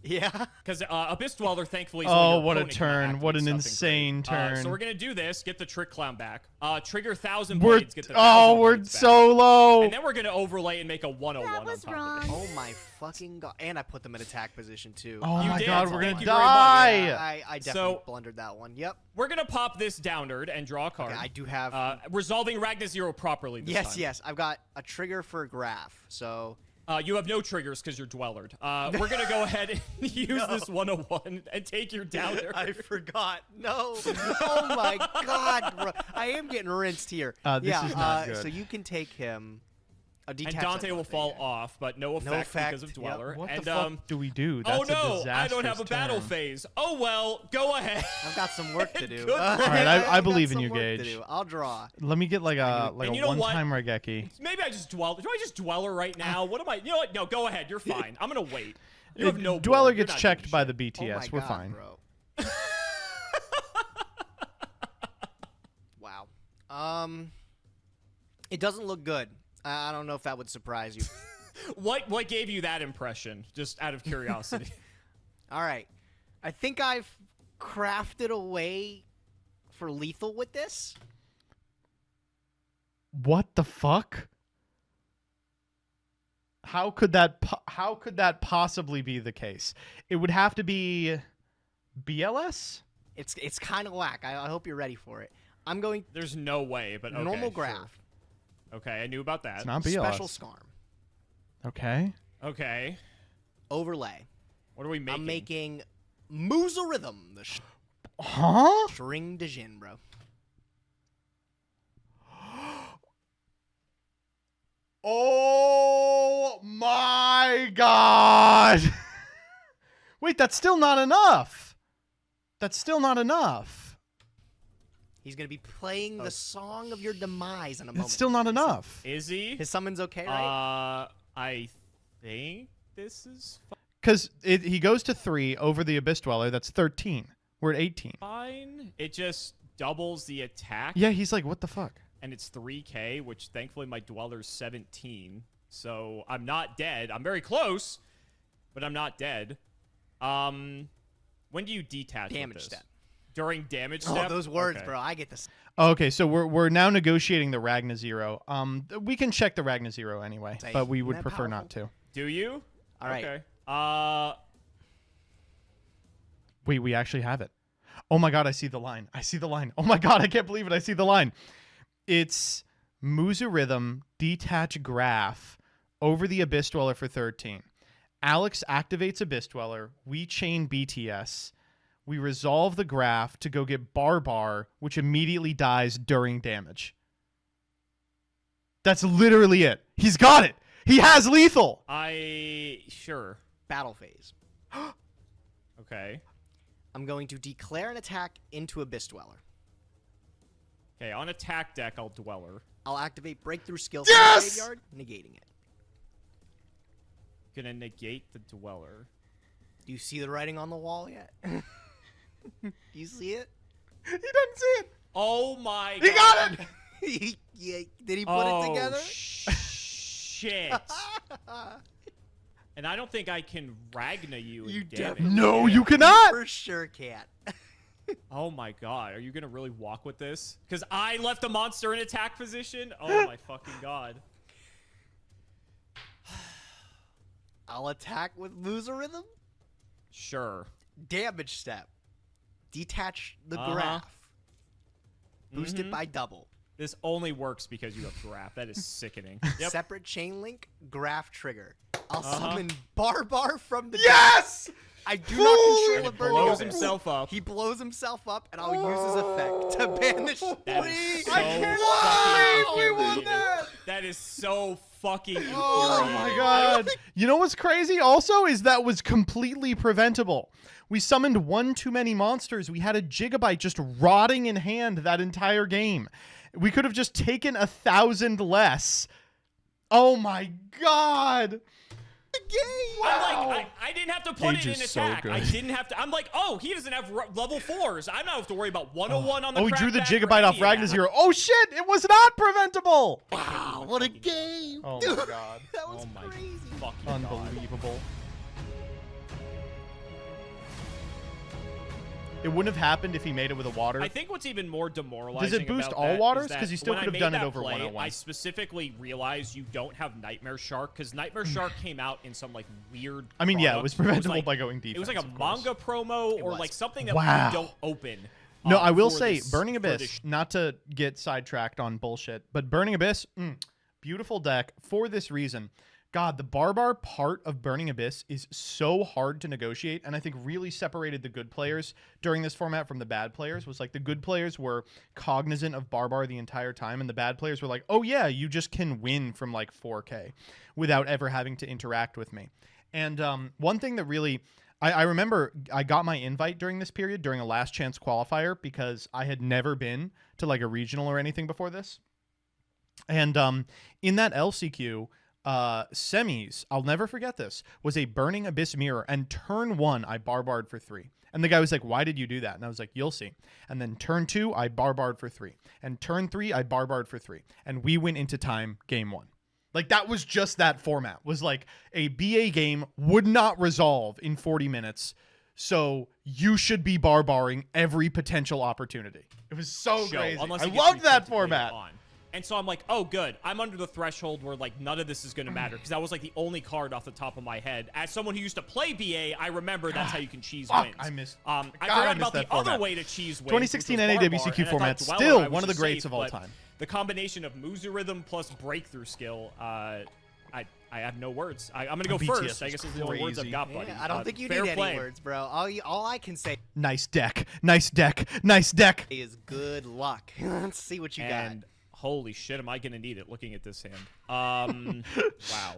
Yeah. Because Abyss Dweller, thankfully, is Oh, your what a opponent cannot turn. activate What an something insane great. turn. So we're gonna do this, get the Trick Clown back. Trigger 1,000 We're blades, get the 1,000 we're blades back. so low. And then we're gonna overlay and make a 101 That on was top of it. wrong. Oh my fucking god! And I put them in attack position too. Oh You my did. god, we're Thank gonna you very much. die. Yeah, I definitely So- blundered that one. Yep. We're gonna pop this downward and draw a card. Okay, I do have. Resolving Ragna Zero properly this yes, time. yes. I've got a trigger for graph. So You have no triggers because you're Dwellered. We're gonna go ahead and use this 101 and take your downer. I forgot. No. Oh my god, bro. I am getting rinsed here. This yeah, is not good. So you can take him. A And detach Dante that will thing, fall yeah. off, but no effect, because of effect, Dweller. What and the fuck do we do? That's oh a no, I don't have a disastrous battle turn. phase. Oh well, go ahead. I've got some work to do. Good All work. right, I believe in you, Gage. Gage. I'll draw. Let me get like a And you know what? one-time Regeki. Maybe I just dwell. Do I just Dweller right now? What am I? You know what? No, go ahead. You're fine. I'm gonna wait. You have no Dweller board. You're gets not checked doing by shit. the BTS. Oh my We're god, fine. bro. Wow. It doesn't look good. I don't know if that would surprise you. What gave you that impression? Just out of curiosity. All right. I think I've crafted a way for lethal with this. What the fuck? How could that possibly be the case? It would have to be BLS? It's kind of whack. I hope you're ready for it. I'm going There's no way, but okay, normal sure. graph, Okay, I knew about that. It's not BLS. special scarm, Okay. Okay. overlay. What are we making? I'm making Moozle Rhythm, the Huh? string de Jin, bro. Oh my god. Wait, that's still not enough. That's still not enough. He's gonna be playing the song of your demise in a moment. That's still not enough. Is he? His summon's okay, right? I think this is Because he goes to 3 over the Abyss Dweller. That's 13. We're at 18. fine. It just doubles the attack. Yeah, he's like, what the fuck? And it's 3k, which thankfully my Dweller's 17. So I'm not dead. I'm very close, but I'm not dead. When do you detach with Damage this? step. During damage Oh, step? those words, Okay. bro. I get this. Okay, so we're now negotiating the Ragna Zero. We can check the Ragna Zero anyway, Say, but we isn't would that prefer not powerful? to. Do you? All right. Okay. Wait, we actually have it. Oh my god, I see the line. I see the line. Oh my god, I can't believe it. I see the line. It's Muzu Rhythm, detach graph over the Abyss Dweller for 13. Alex activates Abyss Dweller. We chain BTS. We resolve the graph to go get Barbar, which immediately dies during damage. That's literally it. He's got it. He has lethal. Sure. Battle phase. Okay. I'm going to declare an attack into Abyss Dweller. Okay, on attack deck, I'll Dweller. I'll activate Breakthrough Skill Yes! from the graveyard, negating it. Gonna negate the Dweller. Do you see the writing on the wall yet? Do you see it? He doesn't see it. Oh my He got it. Yeah, did he put it together? Shit. And I don't think I can Ragna you. You in damage. definitely No, can. you cannot. For sure can't. Oh my god, are you gonna really walk with this? Because I left a monster in attack position? Oh my fucking god. I'll attack with Loser Rhythm. Sure. Damage step. Detach the graph. Boost it by double. This only works because you have graph. That is sickening. Yep. Separate chain link, graph trigger. I'll summon Barbar from the Yes! deck. I do not control And a it burning blows abyss. himself up. He blows himself up, and I'll use his effect to banish That three. is so I can't fucking believe we won infuriating. that. That is so fucking Oh infuriating. my god. You know what's crazy also is that was completely preventable. We summoned one too many monsters. We had a Gigabyte just rotting in hand that entire game. We could have just taken 1,000 less. Oh my god. I'm like, I didn't have to put Gage it in is so attack. good. I didn't have to. I'm like, oh, he doesn't have level 4s. I don't have to worry about 101 on the Oh, he drew the crackback or Gigabyte off any of Ragnar that. Zero. Oh shit, it was not preventable. Wow, what a game. Oh Dude, my god. that was Oh my crazy. fucking god. Unbelievable. It wouldn't have happened if he made it with a water. I think what's even more demoralizing Does it boost about all that waters? is that 'Cause you still when could I have made done it that over play, 101. I specifically realized you don't have Nightmare Shark because Nightmare Shark came out in some like weird. I mean, yeah, it product. was preventable like- by going defense. It was like a of course. manga promo or was. like something that Wow. you don't open. No, I will for say, this- Burning for Abyss, this not to get sidetracked on bullshit, but Burning Abyss, beautiful deck for this reason. God, the Barbar part of Burning Abyss is so hard to negotiate, and I think really separated the good players during this format from the bad players. Was like the good players were cognizant of Barbar the entire time, and the bad players were like, oh yeah, you just can win from like 4K without ever having to interact with me. And one thing that really... I remember I got my invite during this period, during a last chance qualifier, because I had never been to like a regional or anything before this. And in that LCQ, semis, I'll never forget this, was a Burning Abyss mirror, and turn 1, I barbared for 3. And the guy was like, why did you do that? And I was like, you'll see. And then turn 2, I barbared for 3. And turn 3, I barbared for 3. And we went into time game 1. Like, that was just that format. Was like a BA game would not resolve in 40 minutes. So you should be barbaring every potential opportunity. It was so show, crazy. unless I it gets loved that reprinted later format. on. And so I'm like, oh, good. I'm under the threshold where like none of this is going to matter because that was like the only card off the top of my head. As someone who used to play BA, I remember that's how you can cheese Fuck, wins. I missed. I God, forgot I about missed the that format. other way to cheese wins. 2016 which was NA Barbar, WCQ and I thought format, Dweller, still I was one of the just greats safe, of all but time. The combination of Muzu Rhythm plus breakthrough skill, I have no words. I'm going to go BTS first. I was guess those are the only words I've crazy. got, buddy. Yeah, I don't think you fair need play. any words, bro. All I can say Nice deck. Nice deck. Nice deck. is good luck. Let's see what you And holy shit, am I going to need it looking at this hand. Wow.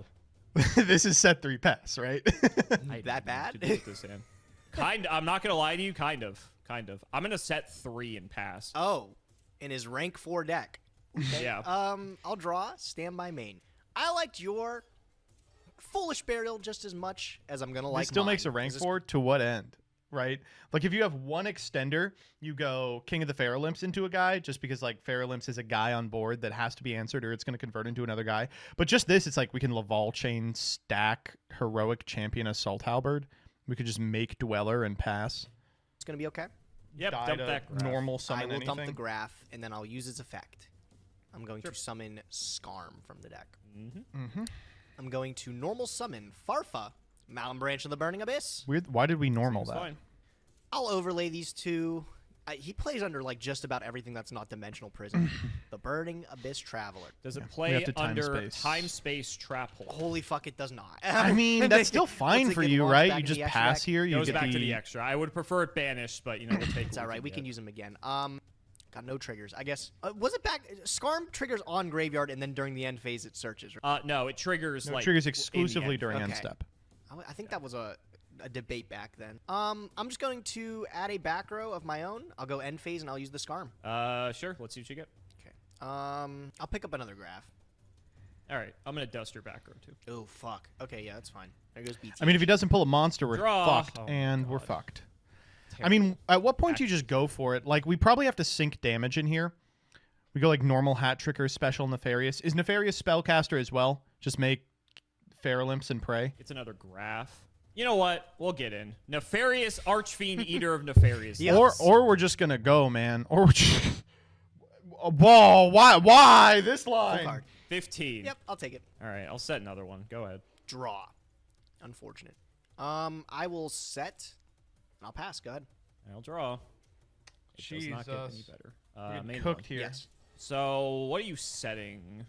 This is set 3 pass, right? I That bad? need to do with this hand. I'm not gonna lie to you. Kind of. I'm gonna set 3 and pass. got. Oh, in his rank 4 deck. Yeah. I'll draw, stand by main. I liked your Foolish Burial just as much as I'm gonna like It still mine, makes a rank 'cause it's- 4 to what end? Right? Like if you have one extender, you go King of the Pharolymphs into a guy just because like Pharolymphs is a guy on board that has to be answered or it's going to convert into another guy. But just this, it's like we can Laval chain stack Heroic Champion Assault Halberd. We could just make Dweller and pass. It's gonna be okay. Yep. Die Dump to that graph. normal I summon will anything. dump the graph and then I'll use its effect. I'm going to summon Skarm from the deck. I'm going to normal summon Farfa, Malum Branch of the Burning Abyss. Weird. Why did we normal Seems that? fine. I'll overlay these two. He plays under like just about everything that's not Dimensional Prison. The Burning Abyss Traveler. Does it we play have to time under space. time space trap hole? Holy fuck, it does not. I mean, that's still fine Once it for get you, launched right? back You in just the extra pass deck, here. You Goes get back to the extra. I would prefer it banished, but you know we'll take. It's all right. We can use them again. Got no triggers. I guess. Was it back? Skarm triggers on graveyard, and then during the end phase, it searches. Right? No, it triggers No, it like triggers in the exclusively end. during end Okay. step. I think that was a debate back then. I'm just going to add a back row of my own. I'll go end phase, and I'll use the Skarm. Sure. Let's see what you get. Okay. I'll pick up another graph. All right. I'm gonna dust your back row too. Oh fuck. Okay, yeah, that's fine. There goes BT. I mean, if he doesn't pull a monster, we're Draw. fucked, Oh my and we're God. fucked. I mean, at what point do you just go for it? Like, we probably have to sync damage in here. We go like normal Hat Tricker, Special Nefarious. Is Nefarious Spellcaster as well? Just make Pharolymphs and pray. It's another graph. You know what? We'll get in. Nefarious Archfiend, Eater of Nefarious. Yes. Or we're just gonna go, man. Or we're just... Whoa, why this Full line? card. 15. Yep, I'll take it. All right, I'll set another one. Go ahead. Draw. Unfortunate. I will set. I'll pass. Go ahead. I'll draw. It does not get any Jesus. better. We're getting Main cooked one. here. Yes. So, what are you setting?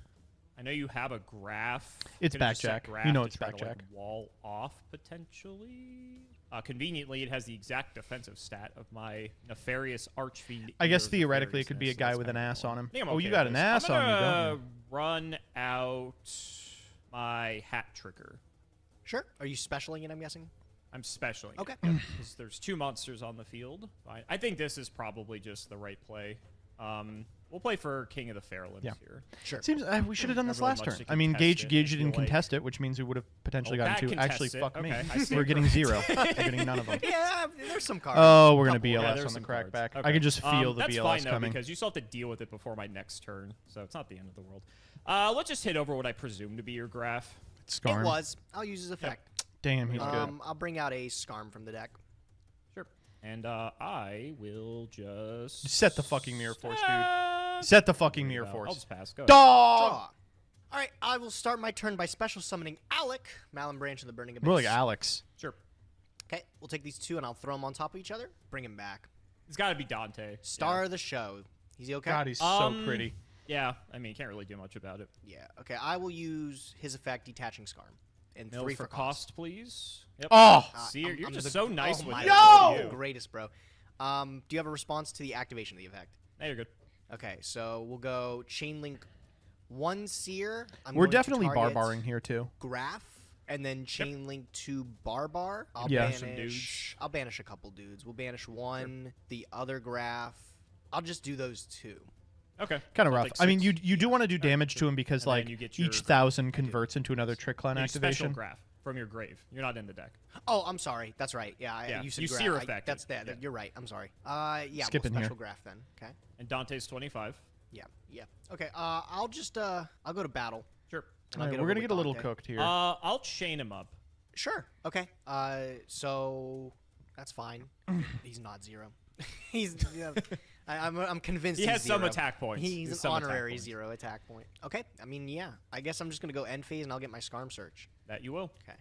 I know you have a graph. It's Could've just set backjack. You graph know to it's try to, like, backjack. wall off, potentially. Conveniently, it has the exact defensive stat of my Nefarious Archfiend. I guess Eater of theoretically it could be a Nefariousness, so guy that's with an kinda ass cool. on him. I think I'm Oh, okay you with got an this. ass I'm on you, gonna don't you? run out my hat trigger. Sure. Are you specialing it? I'm guessing. I'm specialing it. Okay. Because there's 2 monsters on the field. Fine. I think this is probably just the right play. We'll play for King of the Fairlands Yeah. here. Sure. Seems we should have done Not this really last much turn. to I mean, contest Gage it, I didn't feel like. contest it, which means we would have potentially Oh, gotten that 2. Actually, contests it. fuck me. Okay, I stand We're getting corrected. 0. We're getting none of them. Yeah, there's some cards. Oh, we're gonna Couple. BLS Yeah, on there's the some crack cards. back. I Okay. can just feel the That's BLS fine, though, coming. because you still have to deal with it before my next turn, so it's not the end of the world. Let's just hit over what I presume to be your graph. Scarm. It was. I'll use his effect. Damn, he's good. I'll bring out a Scarm from the deck. Sure. And I will just Set the fucking Mirror Force, dude. Uh, Set the fucking Mirror I'll Force. just pass. Go ahead. Dog! Draw. All right, I will start my turn by special summoning Alec, Malin Branch of the Burning Abyss. More like Alex. Sure. Okay, we'll take these 2 and I'll throw them on top of each other. Bring him back. It's got to be Dante. Star of the show. Is he okay? God, he's so Um, pretty. Yeah, I mean, can't really do much about it. Yeah. Okay, I will use his effect, Detaching Scarm, and Mill 3 for for cost. cost, please. Yep. Oh! See, you're I'm just the- so nice oh with my it. Yo! God, Look at the you. greatest, bro. Do you have a response to the activation of the effect? No, you're good. Okay, so we'll go Chain Link 1 Seer. I'm We're going to definitely target barbaring here, too. Graph, and then Chain Link 2 Barbar. I'll Yeah. Some banish. dudes. I'll banish a couple dudes. We'll banish 1. The other Graph. I'll just do those 2. Okay. Kind of So I'll rough. take I mean, 6. you do want to do damage to him because, And then like, you get your each graph. 1,000 converts into another Trick Clan Your special activation. graph from your grave. You're not in the deck. Oh, I'm sorry. That's right. Yeah, Yeah, you said you Graph. seer I- effected. That's that. Yeah. You're right. I'm sorry. Yeah, Skipping we'll here. special Graph then. Okay. And Dante's 25. Yeah. Okay. I'll just I'll go to battle. Sure. And All I'll right, get we're over going to with get a little Dante. cooked here. I'll chain him up. Sure. Okay. So that's fine. He's not 0. He's. Yeah, I'm convinced He has 0. some attack points. He's an some attack honorary points. 0 attack point. Okay. I mean, yeah. I guess I'm just gonna go end phase and I'll get my Scarm Search. That you will. Okay.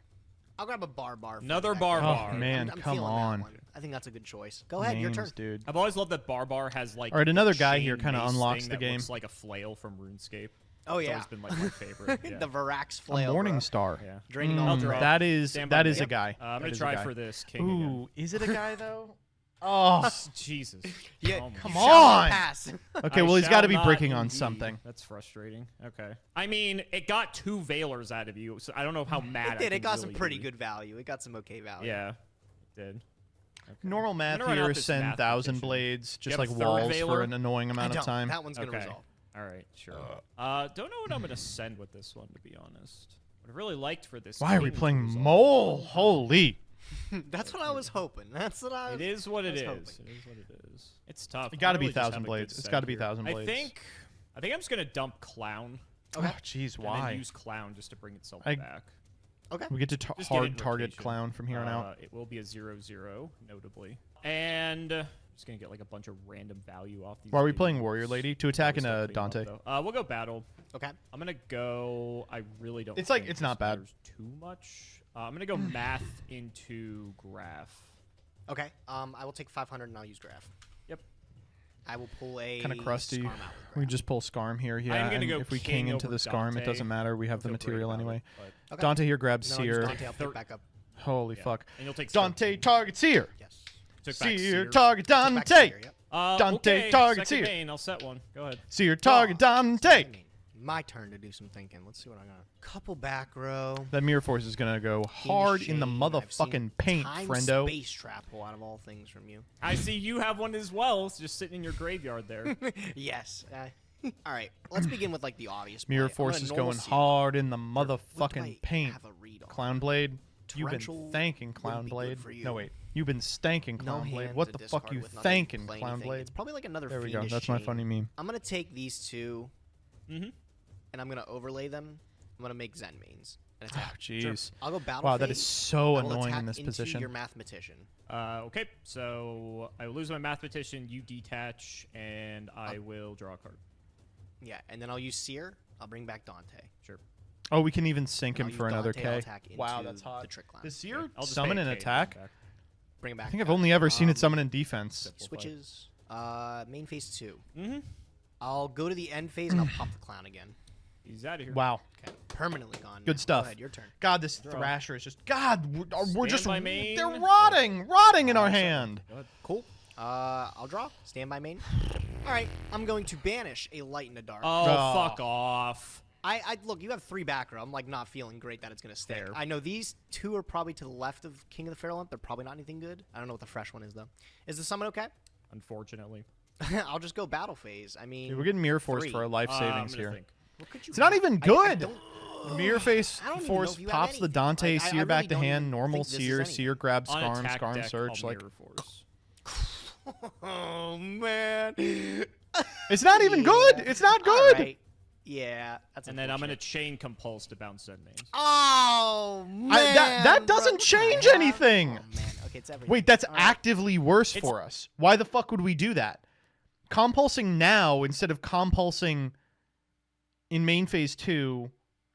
I'll grab a Barbar. from Another the deck. Barbar. Oh, man, I'm come feeling that on. one. I think that's a good choice. Go ahead. Your turn. Names, dude. I've always loved that Barbar has like. All right, another guy chain here kinda mace unlocks thing the that game. Looks like a flail from RuneScape. Oh It's yeah. always been like my favorite. Yeah. The Varax A flail. Morning bro. Star. Yeah. Draining all I'll the draw. That is Stand by that me. is a guy. I'm That gonna is a try guy. for this king again. Ooh, is it a guy though? Oh, Jesus. Yeah, Oh my come you shall not on. Pass. okay. I Well, he's got to shall be not breaking on indeed. something. That's frustrating. Okay. I mean, it got 2 Veilers out of you, so I don't know how mad It did. I It can got some really pretty be. good value. It got some okay value. Yeah, it did. Okay. Normal math gonna run out here: this send math 1,000 petition. blades, You just have like a third walls Veiler? for an annoying I amount don't. of time. That one's gonna Okay. resolve. All right, sure. Don't know what I'm gonna send with this one, to be honest. Would have really liked for this. Why are we king to playing resolve. Mole? Holy! That's what I was hoping. That's what I. It is what it was is. hoping. It is what it is. It's tough. It got to I be really just 1,000 have a good blades. It's send got to be here. 1,000 blades. I think I'm just gonna dump Clown Okay. Oh, jeez, and why? then use Clown just to bring itself I- back. Okay. We get to Just get hard target invocation. clown from here on out. It will be a 0/0, notably. And just gonna get like a bunch of random value off these. Why are we playing dudes. Warrior Lady to attack in Probably a still clean Dante? up, though. We'll go battle. Okay. I'm gonna go. I really don't. It's like- think it's not this bad. matters too much. I'm gonna go math into graph. Okay. I will take 500 and I'll use Graph. Yep. I will pull a. Kind of crusty. Scarm out with We Graph. just pull Scarm here. Yeah, I'm gonna and go if we king king into over the Scarm, it Dante. doesn't matter. We have the Feel great material about anyway. it, but- Okay. Dante here grabs And then I'll use Seer. Dante, I'll pick Third- back up. Holy yeah. fuck. And you'll take Dante Seer. target Seer. Yes. Took back Seer Seer. target Took back Dante. Seer, yep. Dante okay, target second Seer. main, I'll set one. Go ahead. Seer target Dante. I mean, my turn to do some thinking. Let's see what I got. Couple back row. That Mirror Force is gonna go hard in the Shame. I've motherfucking seen paint, time friendo. Space trap pull out of all things from you. I see you have one as well. It's just sitting in your graveyard there. Yes. All right. Let's begin with like the obvious. Mirror play. I'm Force gonna is normal going seal. hard in the What do I motherfucking paint. have a read on? Clown Blade. You've been Torrential thanking wouldn't Clown be good Blade. for you. No wait, you've been stanking No Clown Blade. hands, What a the fuck discard you with nothing to thanking play Clown anything. Blade? It's probably like another. There we go. fiendish That's my chain. funny meme. I'm gonna take these two Mm-hmm. and I'm gonna overlay them. I'm gonna make Zen mains. and attack. Jeez. I'll go battle Wow, phase. that is so I will annoying attack in this into position. your mathematician. Okay, so I will lose my mathematician. You detach, and I will draw a card. Yeah, and then I'll use Seer. I'll bring back Dante. Sure. Oh, we can even sink And him I'll for use another Dante, I'll K. attack Wow, into that's hot. the Trick Clown. Does Seer I'll just summon pay an a K and attack? bring back. Bring it back. I think I've only ever seen it summon in defense. Simple Switches. Main phase 2. Mm-hmm. I'll go to the end phase and I'll pop the clown again. He's out of here. Wow. Okay, permanently gone. Good now. stuff. Go ahead, your turn. God, this Draw. Thrasher is just... God, we're Stand just... by main. They're rotting in our hand. Go ahead. Cool. I'll draw. Stand by main. All right, I'm going to banish a light and a dark. Oh, Oh. fuck off. I look. You have 3 back row. I'm like not feeling great that it's gonna stay. Fair. I know these 2 are probably to the left of King of the Fairlamp. They're probably not anything good. I don't know what the fresh one is though. Is the summon okay? Unfortunately. I'll just go battle phase. I mean, Dude, we're getting Mirror Force 3. for our life I'm savings gonna here. think. What could you It's not have? even I good. don't- Mirror Face I don't even know Force if you have pops the anything. Dante, Like, I Seer really back to don't hand, even normal think this is Seer, anything. Seer grab, On Scarm, attack Scarm deck, Search. I'll Like, Mirror Force. Oh man. it's not even good. It's not good. All right. Yeah, that's And then I'm going to unfortunate. chain compulse to bounce Zen mains. Oh man. that bro. doesn't What the change heck? anything. Oh man. Okay, it's everything. Wait, that's All right. actively worse It's- for us. Why the fuck would we do that? Compulsing now instead of compulsing in main phase 2.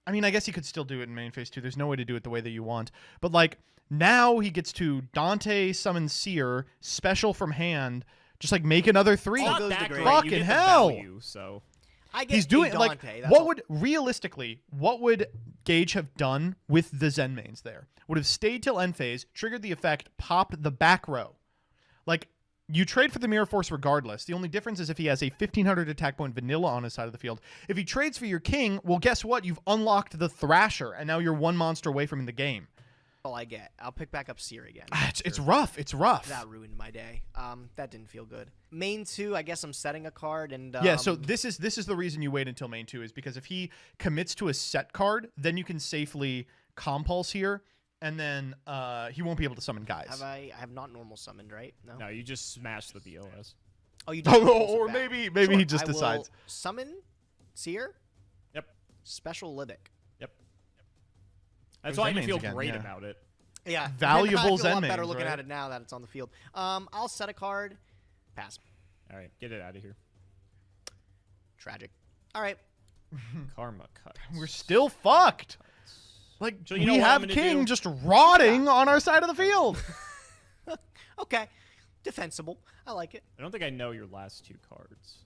I mean, I guess he could still do it in main phase 2. There's no way to do it the way that you want. But like now he gets to Dante summon Seer, special from hand, just like make another 3. It's not goes that the great. grade. You Fucking get the hell. value, so. I get He's doing a like Dante, that's what all. would realistically what would Gage have done with the Zen mains there? Would have stayed till end phase, triggered the effect, popped the back row. Like you trade for the Mirror Force regardless. The only difference is if he has a 1500 attack point vanilla on his side of the field. If he trades for your king, well guess what? You've unlocked the Thrasher and now you're 1 monster away from the game. all I get. I'll pick back up Seer again. It's rough. It's rough. That ruined my day. That didn't feel good. Main 2, I guess I'm setting a card and Yeah, so this is the reason you wait until main 2 is because if he commits to a set card, then you can safely compulse here, and then he won't be able to summon guys. I have not normal summoned, right? No. No, you just smash the BOS. Oh, you just compulse it or back. maybe Sure, he just I will decides. summon Seer. Yep. Special Lidic. Yep. That's Those why I Zen feel mains again, great yeah. about it. Yeah. Valuable I feel Zen a lot better mains, looking right? at it now that it's on the field. I'll set a card. Pass. All right, get it out of here. Tragic. All right. Karma cuts. We're still fucked. Like So you know we what I'm have gonna King do? just rotting on our side of the field. Okay. Defensible. I like it. I don't think I know your last 2 cards.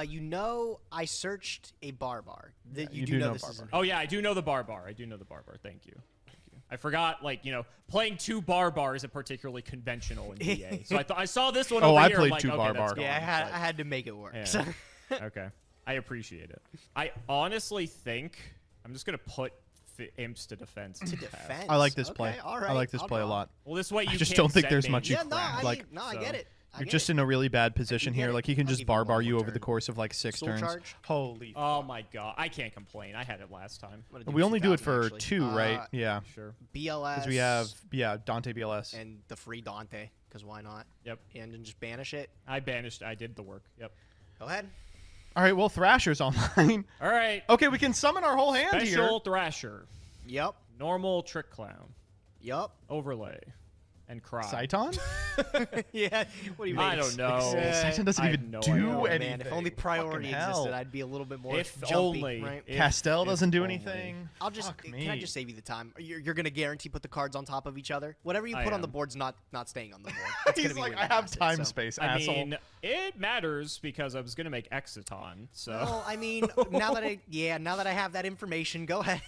You know, I searched a barbar. you do do know know this barbar. is Oh yeah, I do know the bar. I do know the bar. Thank you. Thank you. I forgot, like, you know, playing 2 bar isn't particularly conventional in VA. So I saw this one Oh, over I here. played like, 2 okay, bar. that's gone, Yeah, but- I had to make it work. Yeah. So. Okay. I appreciate it. I honestly think I'm just going to put imps to defense. To defense. I like this Okay, play. all right, I like this I'll play a draw. lot. Well, this way you I just can't don't think send there's me- much you Yeah, no, crack. I Like, mean, no, I so get it. I You're get just it. in a really bad position get here. it. Like he can I'll just give you one barbar more you over the turn. course of like 6 Soul turns. charge? Holy. Oh my god, I can't complain. I had it last time. I'm gonna We only do it 2,000 for actually. 2, right? Yeah. Sure. BLS. Because we have Dante BLS. and the free Dante, because why not? Yep. And then just banish it. I did the work. Yep. Go ahead. All right, well Thrasher's online. All right. Okay, we can summon our whole hand here. Special Thrasher. Yep. Normal Trick Clown. Yup. Overlay. And Cry. Saiton? Yeah. What do you mean? I don't know. Saiton doesn't I have even no do idea. Oh, anything. man, if only priority Fucking hell. existed, I'd be a little bit more If jumpy, only. right? If- Castell if doesn't do only. anything. I'll just Fuck can I me. just save you the time? You're gonna guarantee put the cards on top of each other. Whatever you I put on the am. board's not staying on the board. It's gonna He's be like, where I you have pass it, time so. space, I asshole. mean, it matters because I was gonna make Exciton, so Well, I mean, now that I have that information, go ahead.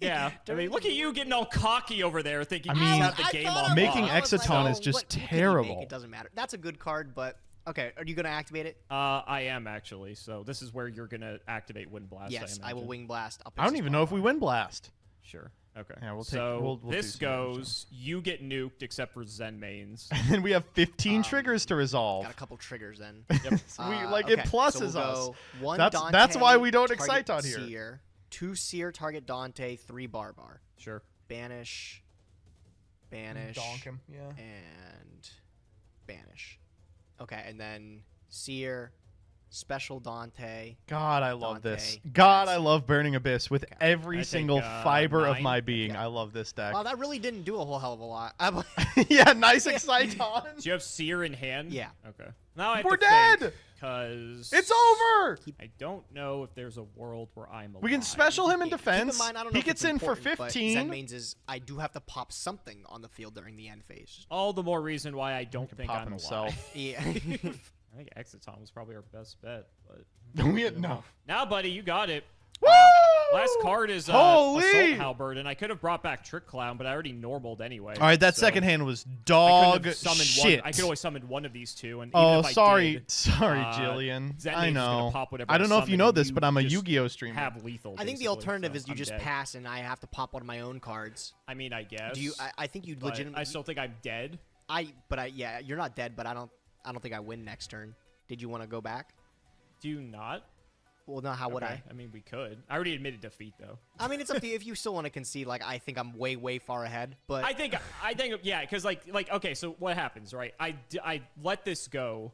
yeah. I mean, look at you getting all cocky over there, thinking I you mean, have the game thought on making lock. I was like, Exciton oh, is just what could you make? terrible. It doesn't matter. That's a good card, but okay. Are you gonna activate it? I am actually. So this is where you're gonna activate Wind Blast. Yes, I will imagine. wing blast. I'll I don't even know if we win Blast. Sure. Okay. Yeah, we'll take- So we'll do this some damage, goes. You get nuked except for Zen mains. And then we have 15 triggers to resolve. got a couple triggers then. So we, like, it Okay, pluses so we'll us. go one That's Dante, why we don't target excite on here. Seer, 2 Seer, target Dante, 3 Barbar. Sure. Banish, Donk him, yeah. and banish. Okay, and then Seer, Special Dante. God, I love this. Dante. God, I love Burning Abyss with every I think, single fiber of 9. my being. Okay. I love this deck. Wow, that really didn't do a whole hell of a lot. Yeah, nice Exciton. Do you have Seer in hand? Yeah. Okay. Now I have We're to dead! Because It's over! I don't know if there's a world where I'm alive. We can special him in Yeah, defense. Keep in mind, I don't know He if gets it's in for important, but 15. Zen mains is I do have to pop something on the field during the end phase. All the more reason why I don't can think pop I'm himself. alive. Yeah. I think Exiton was probably our best bet. But No. now, buddy, you got it. Woo! Last card is Holy! Assault Halberd, and I could have brought back Trick Clown, but I already normaled anyway. All right, that so second hand was I could dog have summoned shit. one. I could always summon one of these two. And Oh, even if sorry. I did, Sorry, Jillian. Zen I Mage's just gonna know. pop whatever I don't know if you summon know and this, but I'm a just Yu-Gi-Oh streamer. have lethal. I think the basically, alternative so is you I'm just dead. pass and I have to pop one of my own cards. I mean, I guess. Do you? I think you but legitimately. I still think I'm dead. Yeah, you're not dead, but I don't think I win next turn. Did you want to go back? Do you not? Well, no. How would Okay, I? I mean, we could. I already admitted defeat, though. I mean, it's up to you if you still want to concede. Like, I think I'm way far ahead, but I think, yeah, because like, okay, so what happens, right? I let this go.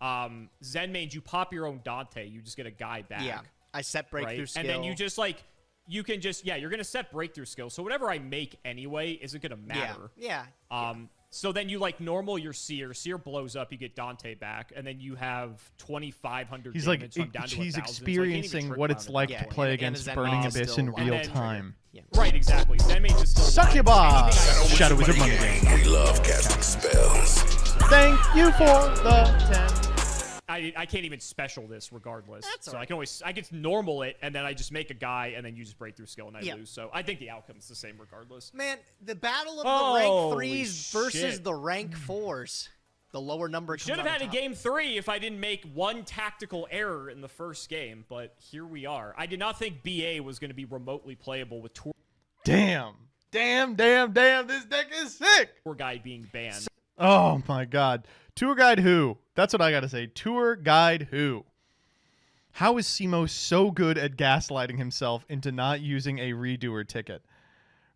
Zen Mage, you pop your own Dante, you just get a guy back. yeah, I set breakthrough right? skill, And then you just you can just, you're gonna set breakthrough skill. So whatever I make anyway isn't gonna matter. Yeah. So then you normal your Seer. Seer blows up, you get Dante back, and then you have 2,500 He's damage. like, so I'm down to 1,000. he's So I can't even experiencing Trick what Clown it's at like that Yeah, to point. play and against Zen Burning Mage is Abyss still in alive. real And then- time. Yeah. Right, exactly. Zen Mage is still Succuba! alive. Anything I- Shadow Wizard Money Game. We love casting spells. Thank you for the 10. I can't even special this regardless. That's so all I right. can always normal it, and then I just make a guy, and then you just break through skill, and I Yeah. lose. So I think the outcome's the same regardless. Man, the battle of the Holy rank 3s versus shit. the rank 4s. The lower number Should have had a game 3 if I didn't make one tactical error in the first game, but here we are. I did not think BA was going to be remotely playable with tour Damn. This deck is sick. guy being banned. Oh my god. Tour guide who? That's what I gotta say. Tour guide who? How is Simo so good at gaslighting himself into not using a redoer ticket?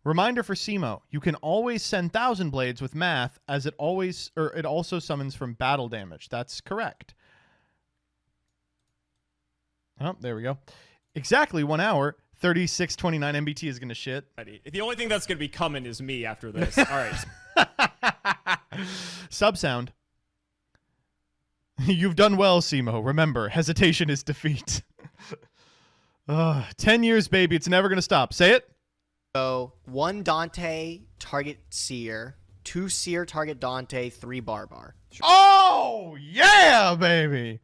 Reminder for Simo, you can always send Thousand Blades with math as it also summons from battle damage. That's correct. Oh, there we go. Exactly 1 hour. 3629 MBT is gonna shit. The only thing that's going to be coming is me after this. All right. Subsound. You've done well, Simo. Remember, hesitation is defeat. 10 years, baby. It's never going to stop. Say it. So 1 Dante, target Seer. 2 Seer, target Dante. 3 Barbar. Oh, yeah, baby.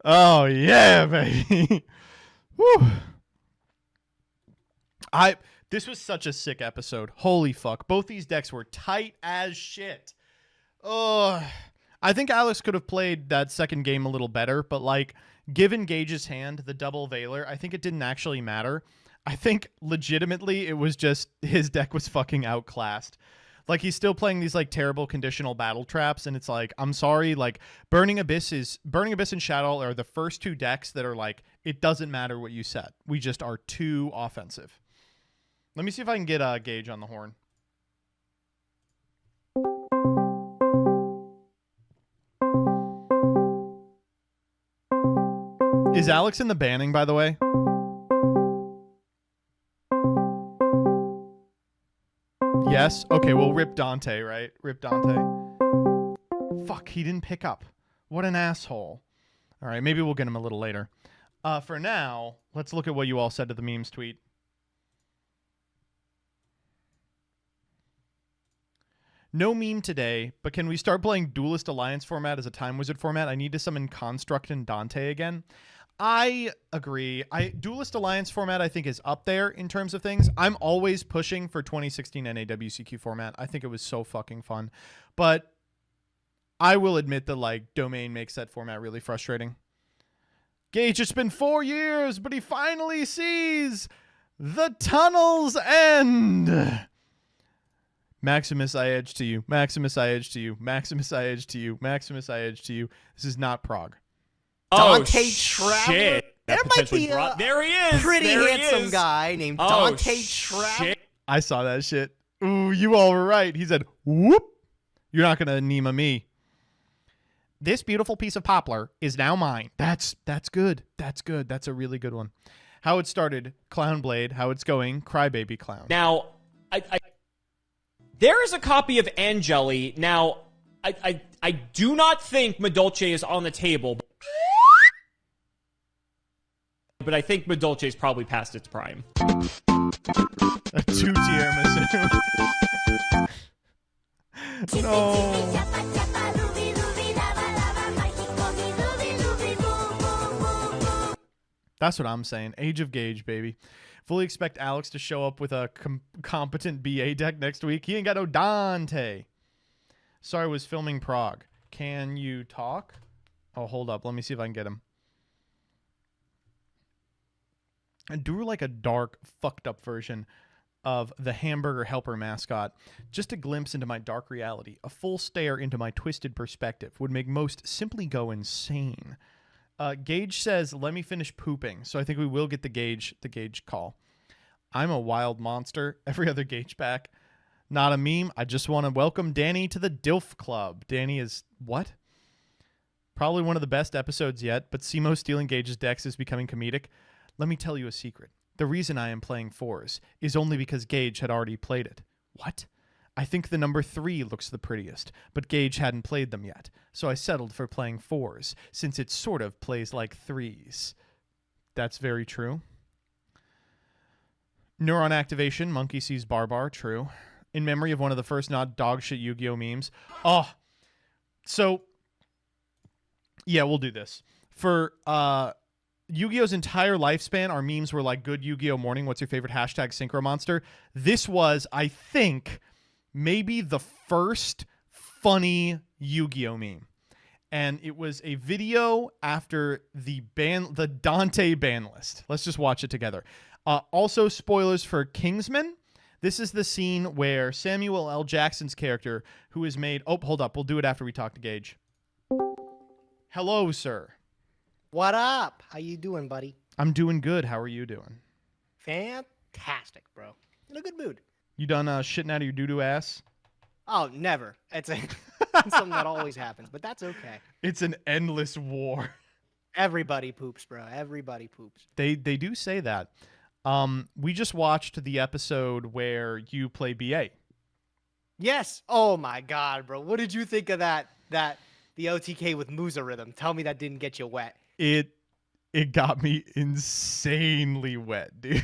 Oh, yeah, baby. Whew. This was such a sick episode. Holy fuck. Both these decks were tight as shit. Oh, I think Alex could have played that second game a little better, but given Gage's hand, the double Veiler, I think it didn't actually matter. I think legitimately it was just his deck was fucking outclassed. He's still playing these terrible conditional battle traps, and it's I'm sorry, Burning Abyss and Shadow are the first 2 decks that are it doesn't matter what you set. We just are too offensive. Let me see if I can get Gage on the horn. Is Alex in the banning, by the way? Yes? Okay, well, rip Dante, right? Rip Dante. Fuck, he didn't pick up. What an asshole. All right, maybe we'll get him a little later. For now, let's look at what you all said to the memes tweet. No meme today, but can we start playing Duelist Alliance format as a Time Wizard format? I need to summon Construct and Dante again. I agree. Duelist Alliance format, I think, is up there in terms of things. I'm always pushing for 2016 NAWCQ format. I think it was so fucking fun. But I will admit that, Domain makes that format really frustrating. Gage, it's been 4 years, but he finally sees the tunnel's end. Maximus, I edge to you. Maximus, I edge to you. Maximus, I edge to you. Maximus, I edge to you. This is not Prague. Dante Traveler. Shit. There That might potentially be a there he is. pretty There he handsome is. guy named Oh, Dante Traveler. shit. I saw that shit. Ooh, you all were right. He said, whoop. You're not going to Nema me. This beautiful piece of poplar is now mine. That's good. That's good. That's a really good one. How it started, Clown Blade. How it's going, Crybaby Clown. Now, there is a copy of Angeli. Now, I do not think Madolche is on the table, but I think Madolche is probably past its prime. A 2-tier Mizzou. No. That's what I'm saying. Age of Gage, baby. Fully expect Alex to show up with a competent BA deck next week. He ain't got no Dante. Sorry, was filming Prague. Can you talk? Oh, hold up. Let me see if I can get him. I drew like a dark, fucked up version of the Hamburger Helper mascot. Just a glimpse into my dark reality. A full stare into my twisted perspective would make most simply go insane. Gage says, let me finish pooping. So I think we will get the Gage call. I'm a wild monster. Every other Gage back. Not a meme. I just want to welcome Danny to the DILF Club. Danny is what? Probably one of the best episodes yet, but Simo stealing Gage's decks is becoming comedic. Let me tell you a secret. The reason I am playing 4s is only because Gage had already played it. What? I think the number 3 looks the prettiest, but Gage hadn't played them yet, so I settled for playing 4s, since it sort of plays like 3s. That's very true. Neuron activation, monkey sees Barbar, true. In memory of one of the first not dog shit Yu-Gi-Oh memes. Oh, so, yeah, we'll do this. For Yu-Gi-Oh's entire lifespan, our memes were like, good Yu-Gi-Oh morning, what's your favorite hashtag Synchro Monster? This was, I think, maybe the first funny Yu-Gi-Oh meme. And it was a video after the Dante ban list. Let's just watch it together. Also, spoilers for Kingsman. This is the scene where Samuel L. Jackson's character, who is made... Oh, hold up. We'll do it after we talk to Gage. Hello, sir. What up? How you doing, buddy? I'm doing good. How are you doing? Fantastic, bro. In a good mood. You done shitting out of your doo-doo ass? Oh, never. It's something that always happens, but that's okay. It's an endless war. Everybody poops, bro. Everybody poops. They do say that. We just watched the episode where you play BA. Yes. Oh my God, bro. What did you think of that? The OTK with Musa rhythm. Tell me that didn't get you wet. It got me insanely wet, dude.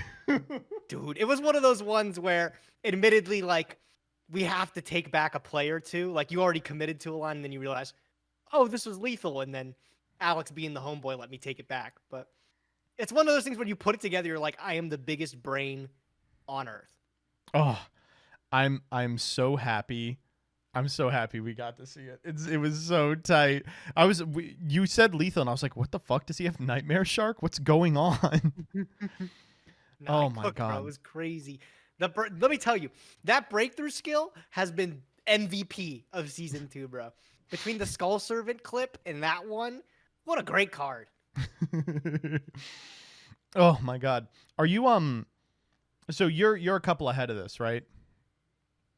Dude, it was one of those ones where, admittedly, like, we have to take back a play or two. Like, you already committed to a line, and then you realize, oh, this was lethal, and then Alex being the homeboy let me take it back. But it's one of those things when you put it together, you're like, I am the biggest brain on earth. Oh, I'm so happy. I'm so happy we got to see it. It was so tight. You said lethal, and I was like, what the fuck? Does he have Nightmare Shark? What's going on? Oh my God. Bro, it was crazy. Let me tell you, that breakthrough skill has been MVP of season 2, bro. Between the Skull Servant clip and that one, what a great card. Oh my God. Are you so you're a couple ahead of this, right?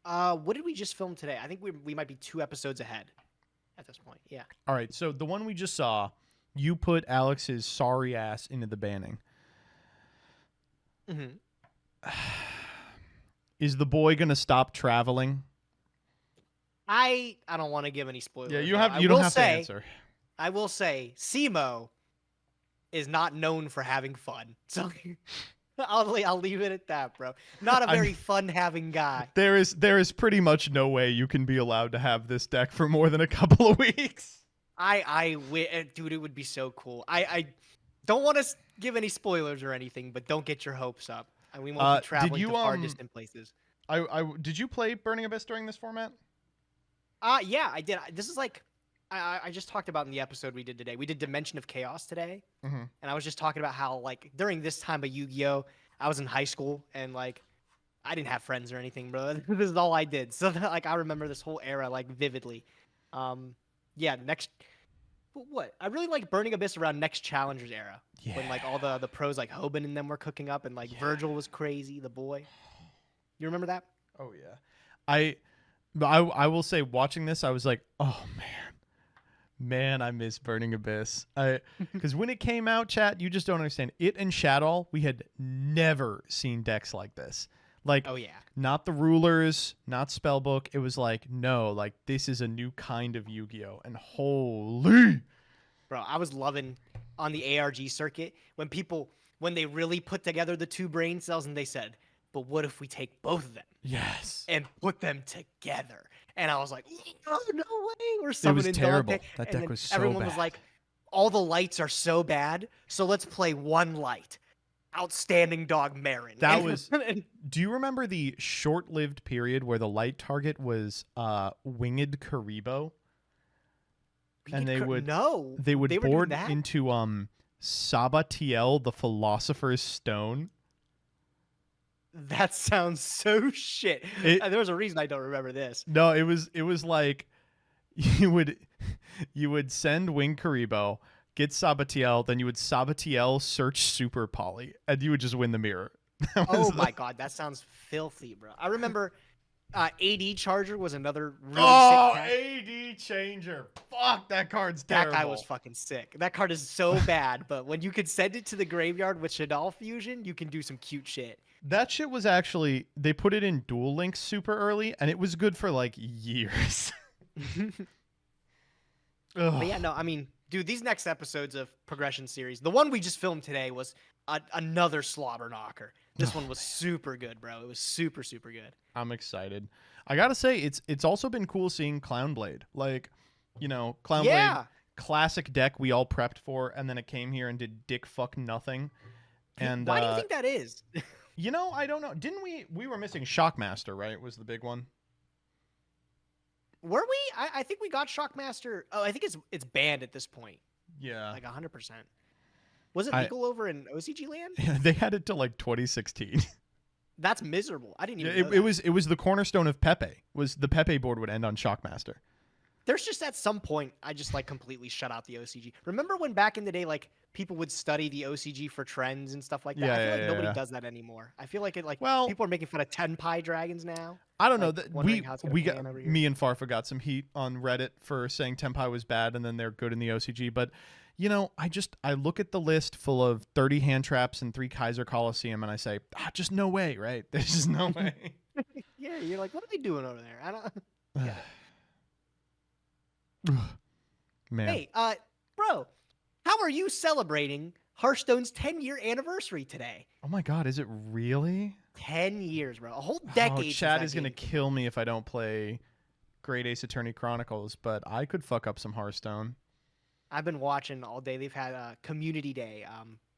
What did we just film today? I think we might be 2 episodes ahead at this point. Yeah. All right. So the one we just saw, you put Alex's sorry ass into the banning. Mm-hmm. Is the boy gonna stop traveling? I don't want to give any spoilers. Yeah, you don't have to answer. I will say, Simo is not known for having fun. So I'll leave it at that, bro. Not a very fun-having guy. There is pretty much no way you can be allowed to have this deck for more than a couple of weeks. Dude, it would be so cool. I don't want to give any spoilers or anything, but don't get your hopes up. And we won't be traveling to far distant places. Did you play Burning Abyss during this format? Yeah, I did. This is like I just talked about in the episode we did today. We did Dimension of Chaos today, and I was just talking about how like during this time of Yu-Gi-Oh, I was in high school and like I didn't have friends or anything, bro. This is all I did. So like I remember this whole era like vividly. Yeah, what? I really like Burning Abyss around Next Challengers era. Yeah. When like all the pros like Hoban and them were cooking up and like Virgil was crazy, the boy. You remember that? Oh yeah. I will say watching this I was like, "Oh man. Man, I miss Burning Abyss. Because when it came out, chat, you just don't understand. It and Shadow, we had never seen decks like this. Like, Oh yeah. not the rulers, not Spellbook. It was like, no, like this is a new kind of Yu-Gi-Oh! And holy, Bro, I was loving on the ARG circuit when they really put together the two brain cells and they said, but what if we take both of them yes, and put them together? And I was like, oh, no way. We're it summoning was terrible. Dante. That And deck then was so everyone bad. was like, all the lights are so bad, so let's play one light. Outstanding dog Marin. That And- was- Do you remember the short-lived period where the light target was Winged Karibo? And they would no. they would They were doing board that? into Sabatiel, the Philosopher's Stone. That sounds so shit. It- There was a reason I don't remember this. No, it was like you would send Wing Karibo, get Sabatiel, then you would Sabatiel search Super Poly, and you would just win the mirror. That was Oh the- my god, that sounds filthy, bro. I remember AD Charger was another really Oh, sick tag. AD changer. Fuck, that card's That terrible. guy was fucking sick. That card is so bad, but when you could send it to the graveyard with Shadal Fusion, you can do some cute shit. That shit was actually, they put it in Duel Links super early, and it was good for like years. But yeah, no, I mean, dude, these next episodes of Progression Series, the one we just filmed today was another slobber knocker. This one was super good, bro. It was super, super good. I'm excited. I gotta say, it's also been cool seeing Clownblade. Like, Clownblade, Yeah. classic deck we all prepped for, and then it came here and did dick fuck nothing. And Why do you think that is? I don't know. Didn't we were missing Shockmaster, right? Was the big one. Were we? I think we got Shockmaster. Oh, I think it's banned at this point. Yeah. Like 100%. Was it I- legal over in OCG land? They had it till like 2016. That's miserable. I didn't even know it that. was the cornerstone of Pepe. Was the Pepe board would end on Shockmaster. There's just at some point I just like completely shut out the OCG. Remember when back in the day like people would study the OCG for trends and stuff like that? Yeah, I feel yeah, like nobody yeah. does that anymore. I feel like it like Well- people are making fun of Tenpai dragons now. I don't know. Like, That wondering how it's gonna we pan got over here. me and Farfa got some heat on Reddit for saying Tenpai was bad and then they're good in the OCG. But I look at the list full of 30 hand traps and 3 Kaiser Coliseum and I say, just no way, right? There's just no way. Yeah, you're like, what are they doing over there? I don't. Man, Hey, bro, how are you celebrating Hearthstone's 10-year anniversary today? oh my God, is it really? 10 years, bro. A whole decade. Oh, since Chad that is gonna game came kill me if I don't play Great Ace Attorney Chronicles, but I could fuck up some Hearthstone. I've been watching all day. They've had a community day.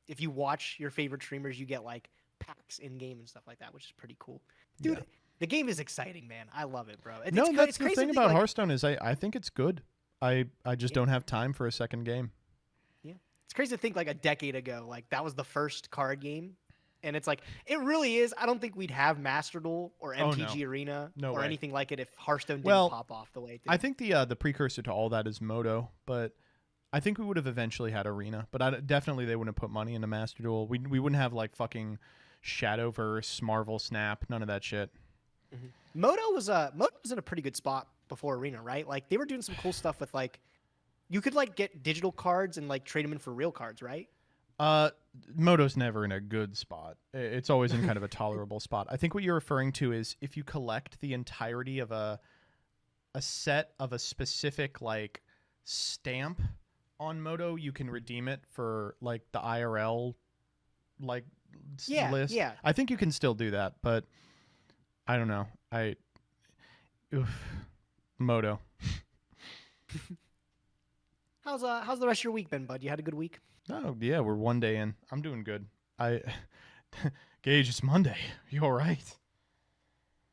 If you watch your favorite streamers, you get like packs in game and stuff like that, which is pretty cool. Dude, Yeah. the game is exciting, man. I love it, bro. No, it's that's the crazy to thing think, about like, Hearthstone is I think it's good. I just Yeah. don't have time for a second game. It's crazy to think like a decade ago, like that was the first card game. And it's like, it really is. I don't think we'd have Master Duel or Oh, no. MTG Arena No or way. anything like it if Hearthstone didn't Well, pop off the way it did. I think the precursor to all that is Moto, but I think we would have eventually had Arena. But definitely they wouldn't have put money into Master Duel. We wouldn't have like fucking Shadowverse, Marvel Snap, none of that shit. Moto was in a pretty good spot before Arena, right? Like they were doing some cool stuff with like, you could like get digital cards and like trade them in for real cards, right? Moto's never in a good spot. It's always in kind of a tolerable spot. I think what you're referring to is if you collect the entirety of a set of a specific like stamp on Moto, you can redeem it for like the IRL like Yeah, list. yeah. I think you can still do that, but I don't know. Moto. How's the rest of your week been, bud? You had a good week? Oh yeah, we're one day in. I'm doing good. Gage, it's Monday. You all right?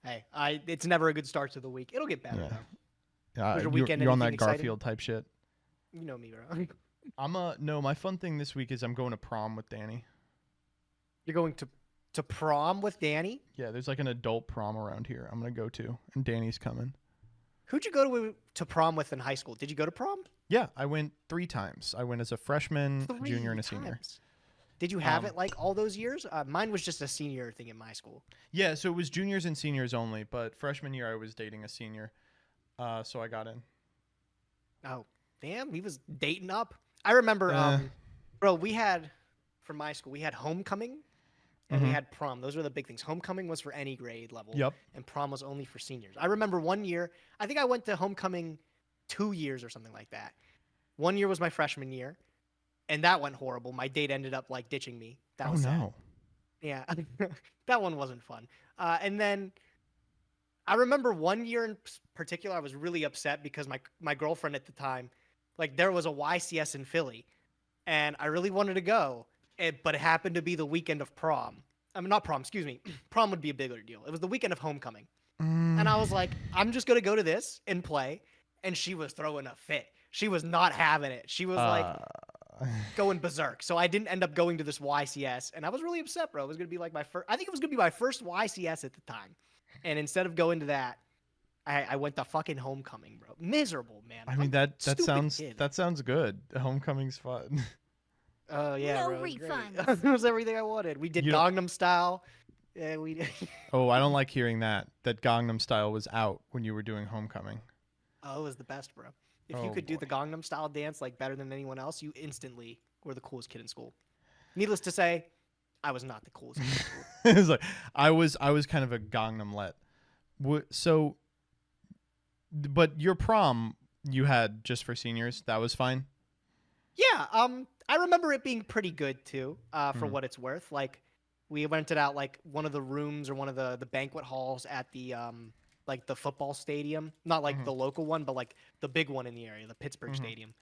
Hey, it's never a good start to the week. It'll get better. Yeah. though. Yeah, Was your you're, weekend you're on that anything exciting? Garfield type shit. You know me, bro. No, my fun thing this week is I'm going to prom with Danny. You're going to prom with Danny? Yeah, there's like an adult prom around here I'm gonna go to, and Danny's coming. Who'd you go to prom with in high school? Did you go to prom? Yeah, I went 3 times. I went as a freshman, junior, and a 3 senior. times. Did you have Um, it like all those years? Mine was just a senior thing in my school. Yeah, so it was juniors and seniors only, but freshman year I was dating a senior, so I got in. Oh, damn, he was dating up. I remember, bro, from my school, we had homecoming and we had prom. Those were the big things. Homecoming was for any grade level. Yep. And prom was only for seniors. I remember one year, I think I went to homecoming 2 years or something like that. 1 year was my freshman year, and that went horrible. My date ended up like ditching me. That was sad. no. Yeah, that one wasn't fun. And then I remember 1 year in particular, I was really upset because my girlfriend at the time, like there was a YCS in Philly, and I really wanted to go, but it happened to be the weekend of prom. I mean, not prom, excuse me. Prom would be a bigger deal. It was the weekend of homecoming. And I was like, I'm just going to go to this and play. And she was throwing a fit. She was not having it. She was like going berserk. So I didn't end up going to this YCS. And I was really upset, bro. It was going to be like I think it was going to be my first YCS at the time. And instead of going to that, I went to fucking homecoming, bro. Miserable, man. I mean, that Stupid sounds good. Homecoming's fun. Oh, yeah, No bro. It was great. refunds. It was everything I wanted. We did You know- Gangnam Style. Yeah, we did. Oh, I don't like hearing that Gangnam Style was out when you were doing Homecoming. Oh, it was the best, bro. If you Oh, could do the boy. Gangnam Style dance like better than anyone else, you instantly were the coolest kid in school. Needless to say, I was not the coolest kid in school. It was like I was kind of a Gangnam-let. So, but your prom you had just for seniors, that was fine? Yeah, I remember it being pretty good too, for what it's worth. Like, we rented out like one of the rooms or one of the banquet halls at the like the football stadium, not like the local one, but like the big one in the area, the Pittsburgh Stadium.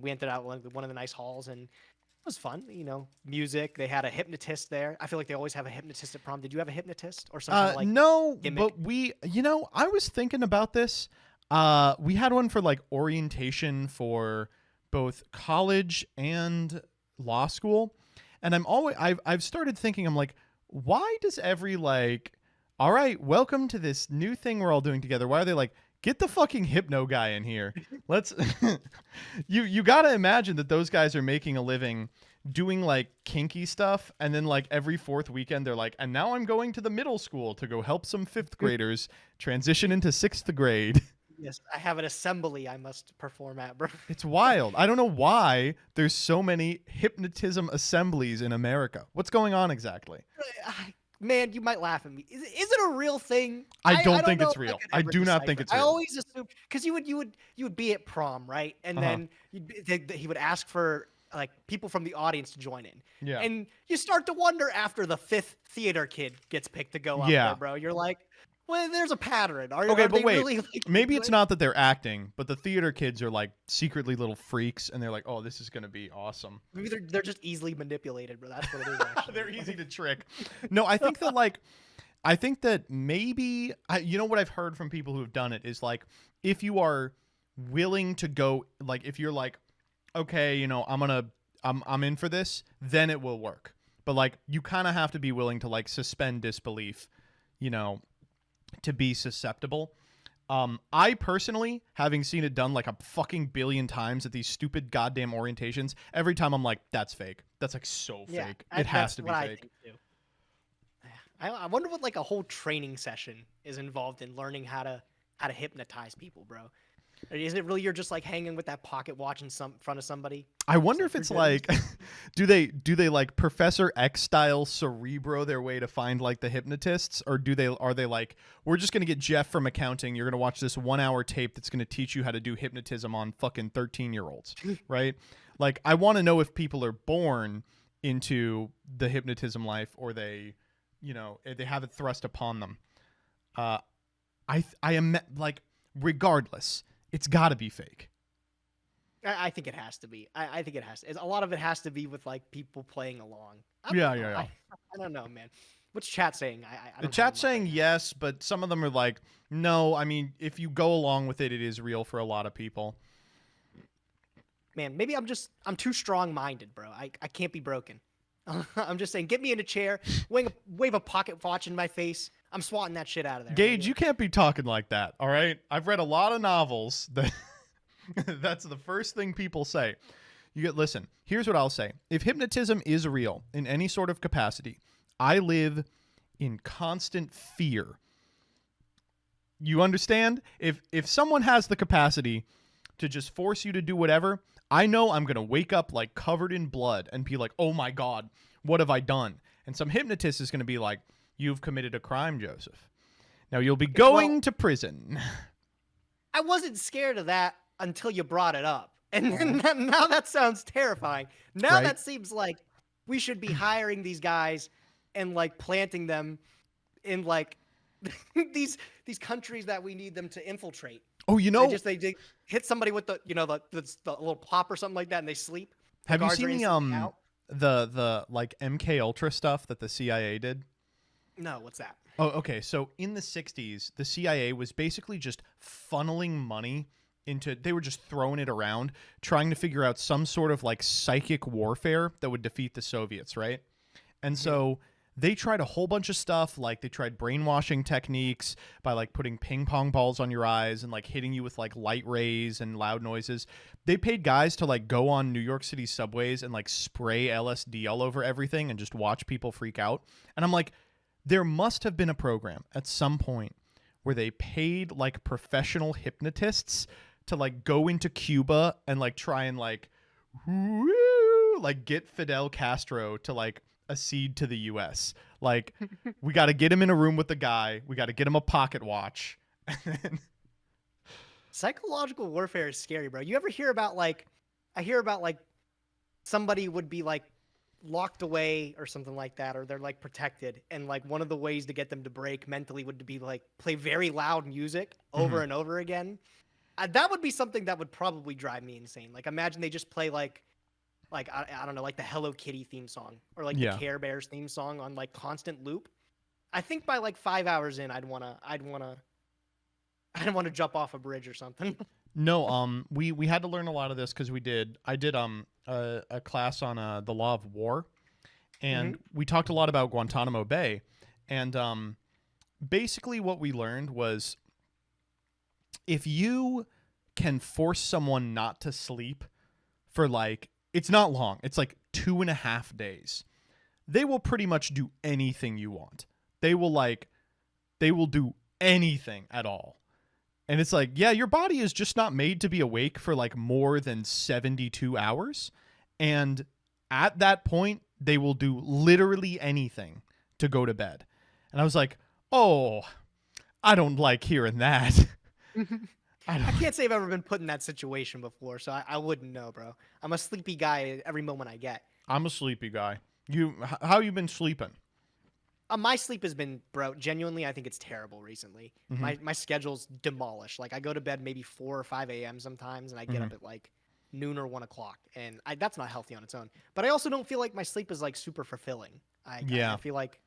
We rented out one of the nice halls, and it was fun. You know, music. They had a hypnotist there. I feel like they always have a hypnotist at prom. Did you have a hypnotist or something like? No, gimmick? but I was thinking about this. We had one for like orientation for both college and law school, and I've started thinking, I'm like, why does every like, all right, welcome to this new thing we're all doing together, why are they like, get the fucking hypno guy in here? Let's you got to imagine that those guys are making a living doing like kinky stuff, and then like every fourth weekend they're like, and now I'm going to the middle school to go help some fifth graders transition into sixth grade. Yes, I have an assembly I must perform at, bro. It's wild. I don't know why there's so many hypnotism assemblies in America. What's going on exactly? Man, you might laugh at me. Is it a real thing? I don't think know it's if real. could I ever do not think decipher it's it. real. I always assume because you would be at prom, right? And then he would ask for like people from the audience to join in. Yeah. And you start to wonder after the fifth theater kid gets picked to go up Yeah. there, bro. You're like, well, there's a pattern. Are Okay, are but they wait. really, like, Maybe it's doing- not that they're acting, but the theater kids are like secretly little freaks, and they're like, "Oh, this is gonna be awesome." Maybe they're just easily manipulated, bro. That's what it is. Actually. They're easy to trick. No, I think that maybe you know what I've heard from people who have done it is like, if you are willing to go, like if you're like, okay, you know, I'm in for this, then it will work. But like you kind of have to be willing to like suspend disbelief, you know, to be susceptible. I personally, having seen it done like a fucking billion times at these stupid goddamn orientations, every time I'm like, that's fake. That's like so fake. It has that's to be what I fake. think, too. I wonder what like a whole training session is involved in learning how to hypnotize people, bro. Or is it really you're just like hanging with that pocket watch in front of somebody? I wonder if it's like, do they like Professor X style Cerebro their way to find like the hypnotists, or are they like, we're just gonna get Jeff from accounting, you're gonna watch this 1 hour tape that's gonna teach you how to do hypnotism on fucking 13-year-olds, right? Like, I want to know if people are born into the hypnotism life, or they, you know, they have it thrust upon them. I am like, regardless, it's got to be fake. I think it has to be. I think it has to. A lot of it has to be with like people playing along. Yeah. I don't know, man. What's chat saying? I The don't chat's have them up saying right yes, but some of them are like, no. I mean, if you go along with it, it is real for a lot of people. now. Man, maybe I'm too strong-minded, bro. I can't be broken. I'm just saying, get me in a chair, wave a pocket watch in my face. I'm swatting that shit out of there. Gage, you can't be talking like that, all right? I've read a lot of novels that that's the first thing people say. Listen, here's what I'll say. If hypnotism is real in any sort of capacity, I live in constant fear. You understand? If someone has the capacity to just force you to do whatever, I know I'm going to wake up like covered in blood and be like, oh my God, what have I done? And some hypnotist is going to be like, you've committed a crime, Joseph. Now you'll be going to prison. I wasn't scared of that until you brought it up. And now that sounds terrifying. Now Right? that seems like we should be hiring these guys and like planting them in like these countries that we need them to infiltrate. Oh, you know, They hit somebody with the the little pop or something like that and they sleep. The have you guards are seen instantly out. the like MK Ultra stuff that the CIA did? No, what's that? Oh, okay. So in the 60s, the CIA was basically just funneling money into, they were just throwing it around, trying to figure out some sort of like psychic warfare that would defeat the Soviets, right? And so they tried a whole bunch of stuff. Like they tried brainwashing techniques by like putting ping pong balls on your eyes and like hitting you with like light rays and loud noises. They paid guys to like go on New York City subways and like spray LSD all over everything and just watch people freak out. And I'm like, there must have been a program at some point where they paid like professional hypnotists to like go into Cuba and like try and like get Fidel Castro to like accede to the US. Like we got to get him in a room with the guy. We got to get him a pocket watch. Psychological warfare is scary, bro. You ever hear about like I hear about like somebody would be like locked away or something like that, or they're like protected, and like one of the ways to get them to break mentally would be like play very loud music over and over again. That would be something that would probably drive me insane. Like imagine they just play like I don't know, like the Hello Kitty theme song or like the Care Bears theme song on like constant loop. I think by like 5 hours in, I'd wanna jump off a bridge or something. No, we had to learn a lot of this because I did a class on the law of war, and we talked a lot about Guantanamo Bay, and basically what we learned was if you can force someone not to sleep for like, it's not long, it's like 2.5 days, they will pretty much do anything you want. They will do anything at all. And it's like, yeah, your body is just not made to be awake for like more than 72 hours. And at that point, they will do literally anything to go to bed. And I was like, oh, I don't like hearing that. I can't say I've ever been put in that situation before, so I wouldn't know, bro. I'm a sleepy guy every moment I get. I'm a sleepy guy. How you been sleeping? My sleep has been, bro, genuinely, I think it's terrible recently. My schedule's demolished. Like, I go to bed maybe 4 or 5 a.m. sometimes, and I get up at, like, noon or 1 o'clock. And that's not healthy on its own. But I also don't feel like my sleep is, like, super fulfilling. I feel like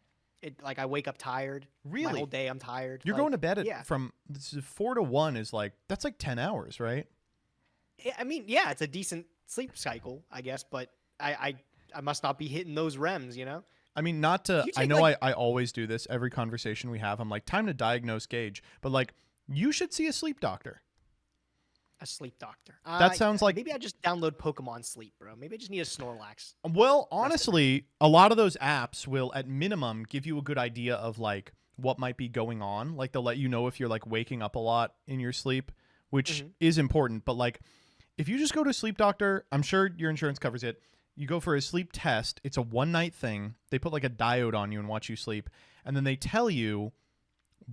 I wake up tired. Really? My whole day I'm tired. You're like, going to bed at from 4 to 1 is like, that's like 10 hours, right? I mean, yeah, it's a decent sleep cycle, I guess. But I must not be hitting those REMs, you know? I mean, not to, I know like, I always do this every conversation we have. I'm like, time to diagnose Gage. But like, you should see a sleep doctor. A sleep doctor. That sounds like, maybe I just download Pokemon Sleep, bro. Maybe I just need a Snorlax. Well, honestly, a lot of those apps will at minimum give you a good idea of like what might be going on. Like they'll let you know if you're like waking up a lot in your sleep, which is important. But like, if you just go to a sleep doctor, I'm sure your insurance covers it. You go for a sleep test. It's a one-night thing. They put like a diode on you and watch you sleep. And then they tell you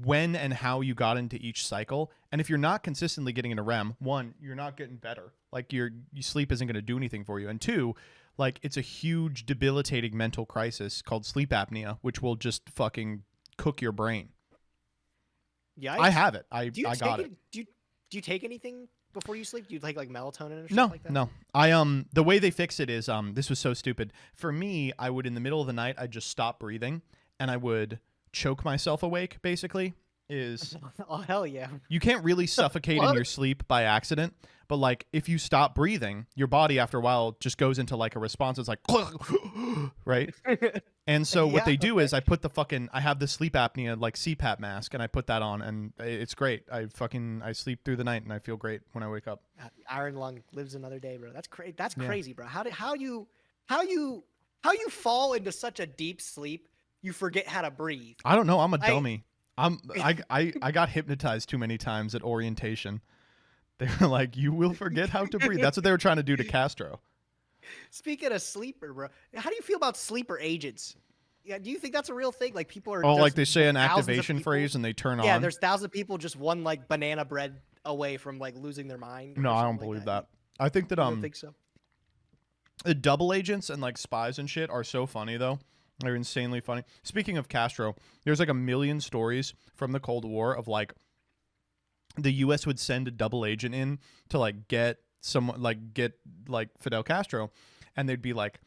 when and how you got into each cycle. And if you're not consistently getting into REM, one, you're not getting better. Like your sleep isn't going to do anything for you. And two, like it's a huge debilitating mental crisis called sleep apnea, which will just fucking cook your brain. Yeah, I have it. I got it. Do you take anything before you sleep? Do you take like melatonin or something like that? No. I the way they fix it is this was so stupid. For me, I would in the middle of the night I'd just stop breathing and I would choke myself awake, basically. Oh hell yeah. You can't really suffocate in your sleep by accident, but like if you stop breathing, your body after a while just goes into like a response. It's like right? And so what they do is I have the sleep apnea like CPAP mask and I put that on and it's great. I sleep through the night and I feel great when I wake up. Iron lung lives another day, bro. That's crazy. That's crazy, bro. How you fall into such a deep sleep you forget how to breathe? I don't know. I'm a dummy. I got hypnotized too many times at orientation. They were like, you will forget how to breathe. That's what they were trying to do to Castro. Speaking of sleeper, bro, how do you feel about sleeper agents? Yeah, do you think that's a real thing? Like people are Oh, there's like they say an thousands of activation people- phrase and they turn Yeah, on. there's thousands of people just one like banana bread away from like losing their mind. or No, I don't something believe like that. I think that I don't think so. the double agents and like spies and shit are so funny though. They're insanely funny. Speaking of Castro, there's like a million stories from the Cold War of like the U.S. would send a double agent in to like get someone like Fidel Castro, and they'd be like,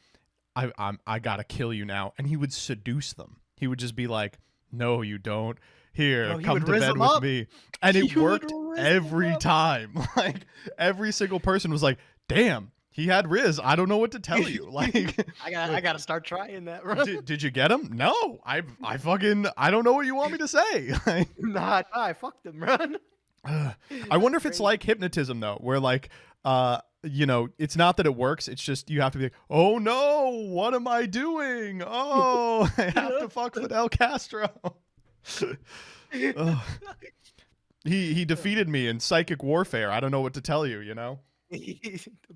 I gotta kill you now, and he would seduce them. He would just be like, no, you don't. Here, No, he come would to rizz bed them with up. me. And it He would worked rizz them every up. time. Like every single person was like, damn, he had Riz. I don't know what to tell you. Like I gotta start trying that. Bro. did you get him? No. I fucking I don't know what you want me to say. Like, Nah, I fucked him, run. I wonder if it's like hypnotism though, where like you know, it's not that it works, it's just you have to be like, oh no, what am I doing? Oh, I have to fuck Fidel Castro. Ugh. He defeated me in psychic warfare. I don't know what to tell you, you know?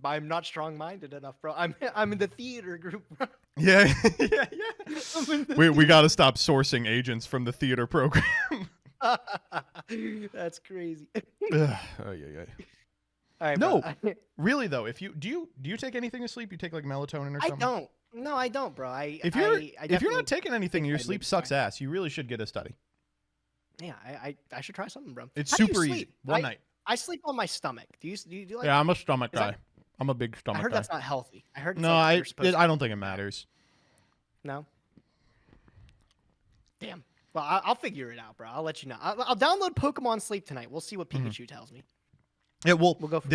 I'm not strong-minded enough, bro. I'm in the theater group, bro. Yeah, yeah, yeah. We got to stop sourcing agents from the theater program. That's crazy. Ugh, oh, yeah. All right, No, bro. really though, if you do you take anything to sleep? You take like melatonin or I something? don't. No, I don't, bro. If you're I if you're not definitely taking anything, take your vitamins sleep and sucks stuff. ass. You really should get a study. Yeah, I should try something, bro. It's How do you super easy. sleep? One night. I sleep on my stomach. Do you like? Yeah, I'm a stomach Is that- guy. I'm a big I stomach heard guy. that's not healthy. I heard. It's No, like you're supposed I don't think it matters. No. Damn. Well, I'll figure it out, bro. I'll let you know. I'll download Pokemon Sleep tonight. We'll see what Mm-hmm. Pikachu tells me. Yeah, well, We'll go from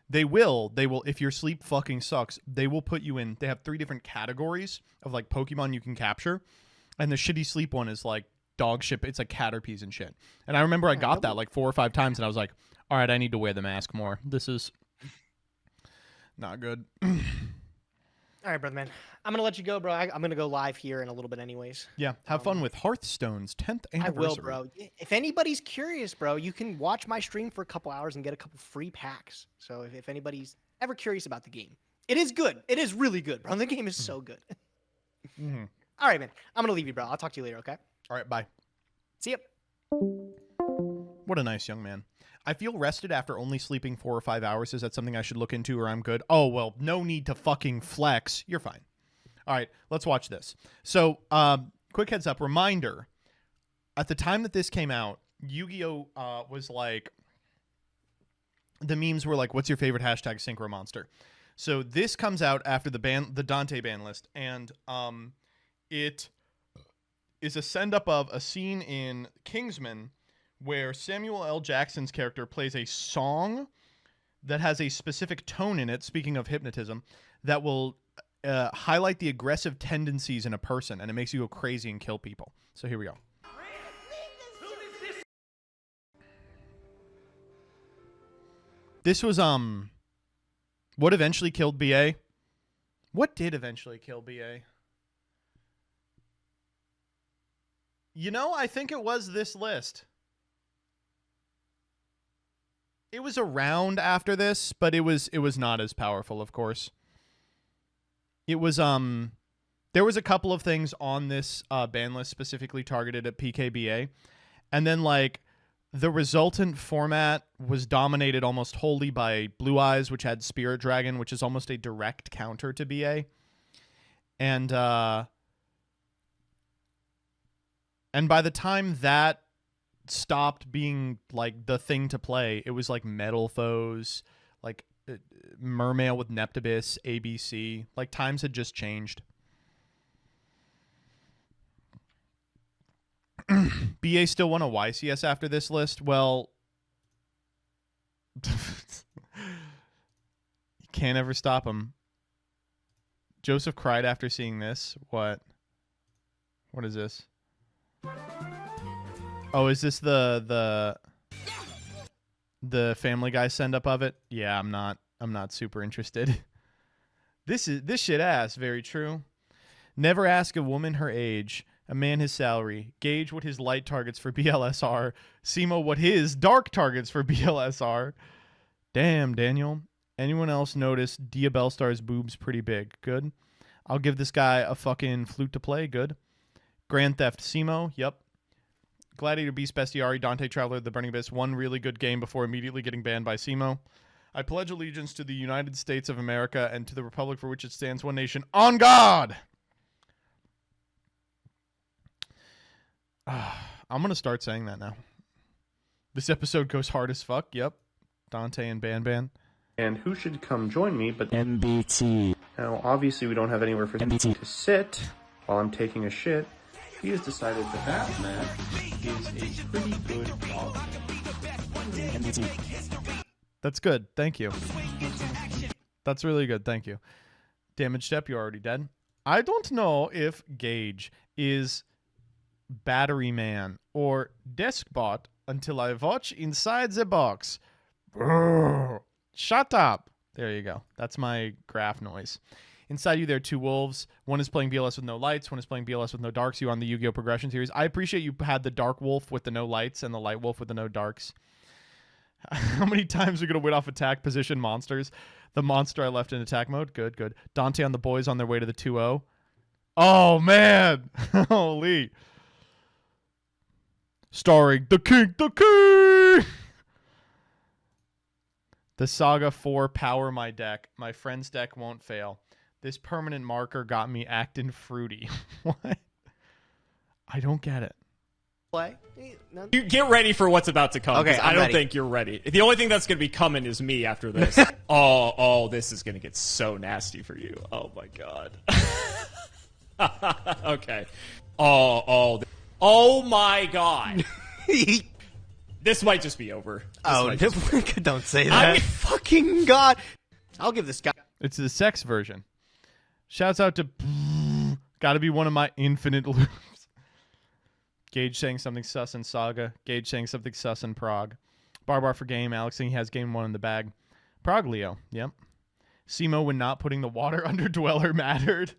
they will if your sleep fucking sucks, they will put you in. They have 3 different categories of like Pokemon you can capture, and the shitty sleep one is like dog shit. It's like Caterpies and shit. And I remember I got that like 4 or 5 times, and I was like, all right, I need to wear the mask more. This is not good. All right, brother man. I'm gonna let you go, bro. I'm gonna go live here in a little bit, anyways. Yeah, have fun with Hearthstone's 10th anniversary. I will, bro. If anybody's curious, bro, you can watch my stream for a couple hours and get a couple free packs. So if anybody's ever curious about the game, it is good. It is really good, bro. The game is so good. Mm-hmm. All right, man. I'm gonna leave you, bro. I'll talk to you later. Okay. All right, bye. See ya. What a nice young man. I feel rested after only sleeping 4 or 5 hours. Is that something I should look into, or I'm good? Oh, well, no need to fucking flex. You're fine. All right, let's watch this. So, quick heads up, reminder. At the time that this came out, Yu-Gi-Oh! Was like, the memes were like, what's your favorite hashtag Synchro Monster? So this comes out after the Dante ban list, and it is a send-up of a scene in Kingsman where Samuel L. Jackson's character plays a song that has a specific tone in it, speaking of hypnotism, that will highlight the aggressive tendencies in a person, and it makes you go crazy and kill people. So here we go. This was what eventually killed BA? What did eventually kill BA? You know, I think it was this list. It was around after this, but it was not as powerful, of course. It was there was a couple of things on this ban list specifically targeted at PKBA, and then like the resultant format was dominated almost wholly by Blue Eyes, which had Spirit Dragon, which is almost a direct counter to BA. And by the time that stopped being like the thing to play, it was like Metal Foes, like Mermail with Neptibus, ABC. Like times had just changed. BA still won a YCS after this list. Well, you can't ever stop him. Joseph cried after seeing this. What is this? Oh, is this the Family Guy send up of it? Yeah, I'm not super interested. This shit ass, very true. Never ask a woman her age, a man his salary, Gage what his light targets for BLS are, Simo what his dark targets for BLS are. Damn, Daniel. Anyone else notice Dia Bellstar's boobs pretty big? Good. I'll give this guy a fucking flute to play. Good. Grand Theft Simo. Yep. Gladiator Beast Bestiari, Dante Traveler, The Burning Abyss. One really good game before immediately getting banned by Simo. I pledge allegiance to the United States of America and to the republic for which it stands, one nation, on God! I'm going to start saying that now. This episode goes hard as fuck. Yep. Dante and Ban. And who should come join me but MBT. Now, obviously, we don't have anywhere for MBT to sit while I'm taking a shit. He has decided that that man is a pretty good dog. MBT. That's good. Thank you. That's really good. Thank you. Damage Step, you're already dead. I don't know if Gage is Battery Man or Deskbot until I watch inside the box. Brrr. Shut up. There you go. That's my graph noise. Inside you, there are two wolves. One is playing BLS with no lights. One is playing BLS with no darks. You on the Yu-Gi-Oh! Progression series. I appreciate you had the dark wolf with the no lights and the light wolf with the no darks. How many times are we going to win off attack position monsters? The monster I left in attack mode. Good, good. Dante on the boys on their way to the 2-0. Oh, man. Holy. Starring the king. The Saga 4 power my deck. My friend's deck won't fail. This permanent marker got me acting fruity. What? I don't get it. Play. You get ready for what's about to come. Okay, 'cause I I'm don't ready. think you're ready. The only thing that's going to be coming is me after this. oh, this is going to get so nasty for you. Oh my god. Okay. Oh my god. This might just be over. Don't say I that. mean- Fucking God. I'll give this guy. It's the sex version. Shouts out to gotta be one of my infinite loops. Gage saying something sus in Saga. Gage saying something sus in Prague. Barbar for game. Alex saying he has game 1 in the bag. Prague Leo. Yep. Simo when not putting the water under Dweller mattered.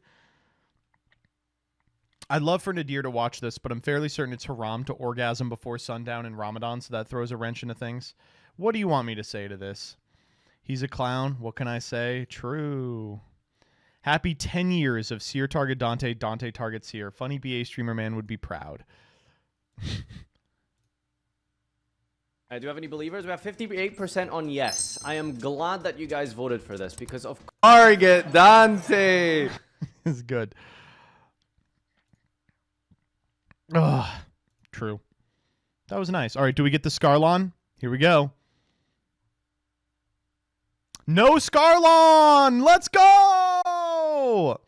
I'd love for Nadir to watch this, but I'm fairly certain it's haram to orgasm before sundown in Ramadan, so that throws a wrench into things. What do you want me to say to this? He's a clown. What can I say? True. Happy 10 years of Seer target Dante, Dante target Seer. Funny BA streamer man would be proud. Do you have any believers? We have 58% on yes. I am glad that you guys voted for this because of Target Dante. It's good. Ugh. True. That was nice. All right, do we get the Scarlon? Here we go. No Scarlon! Let's go!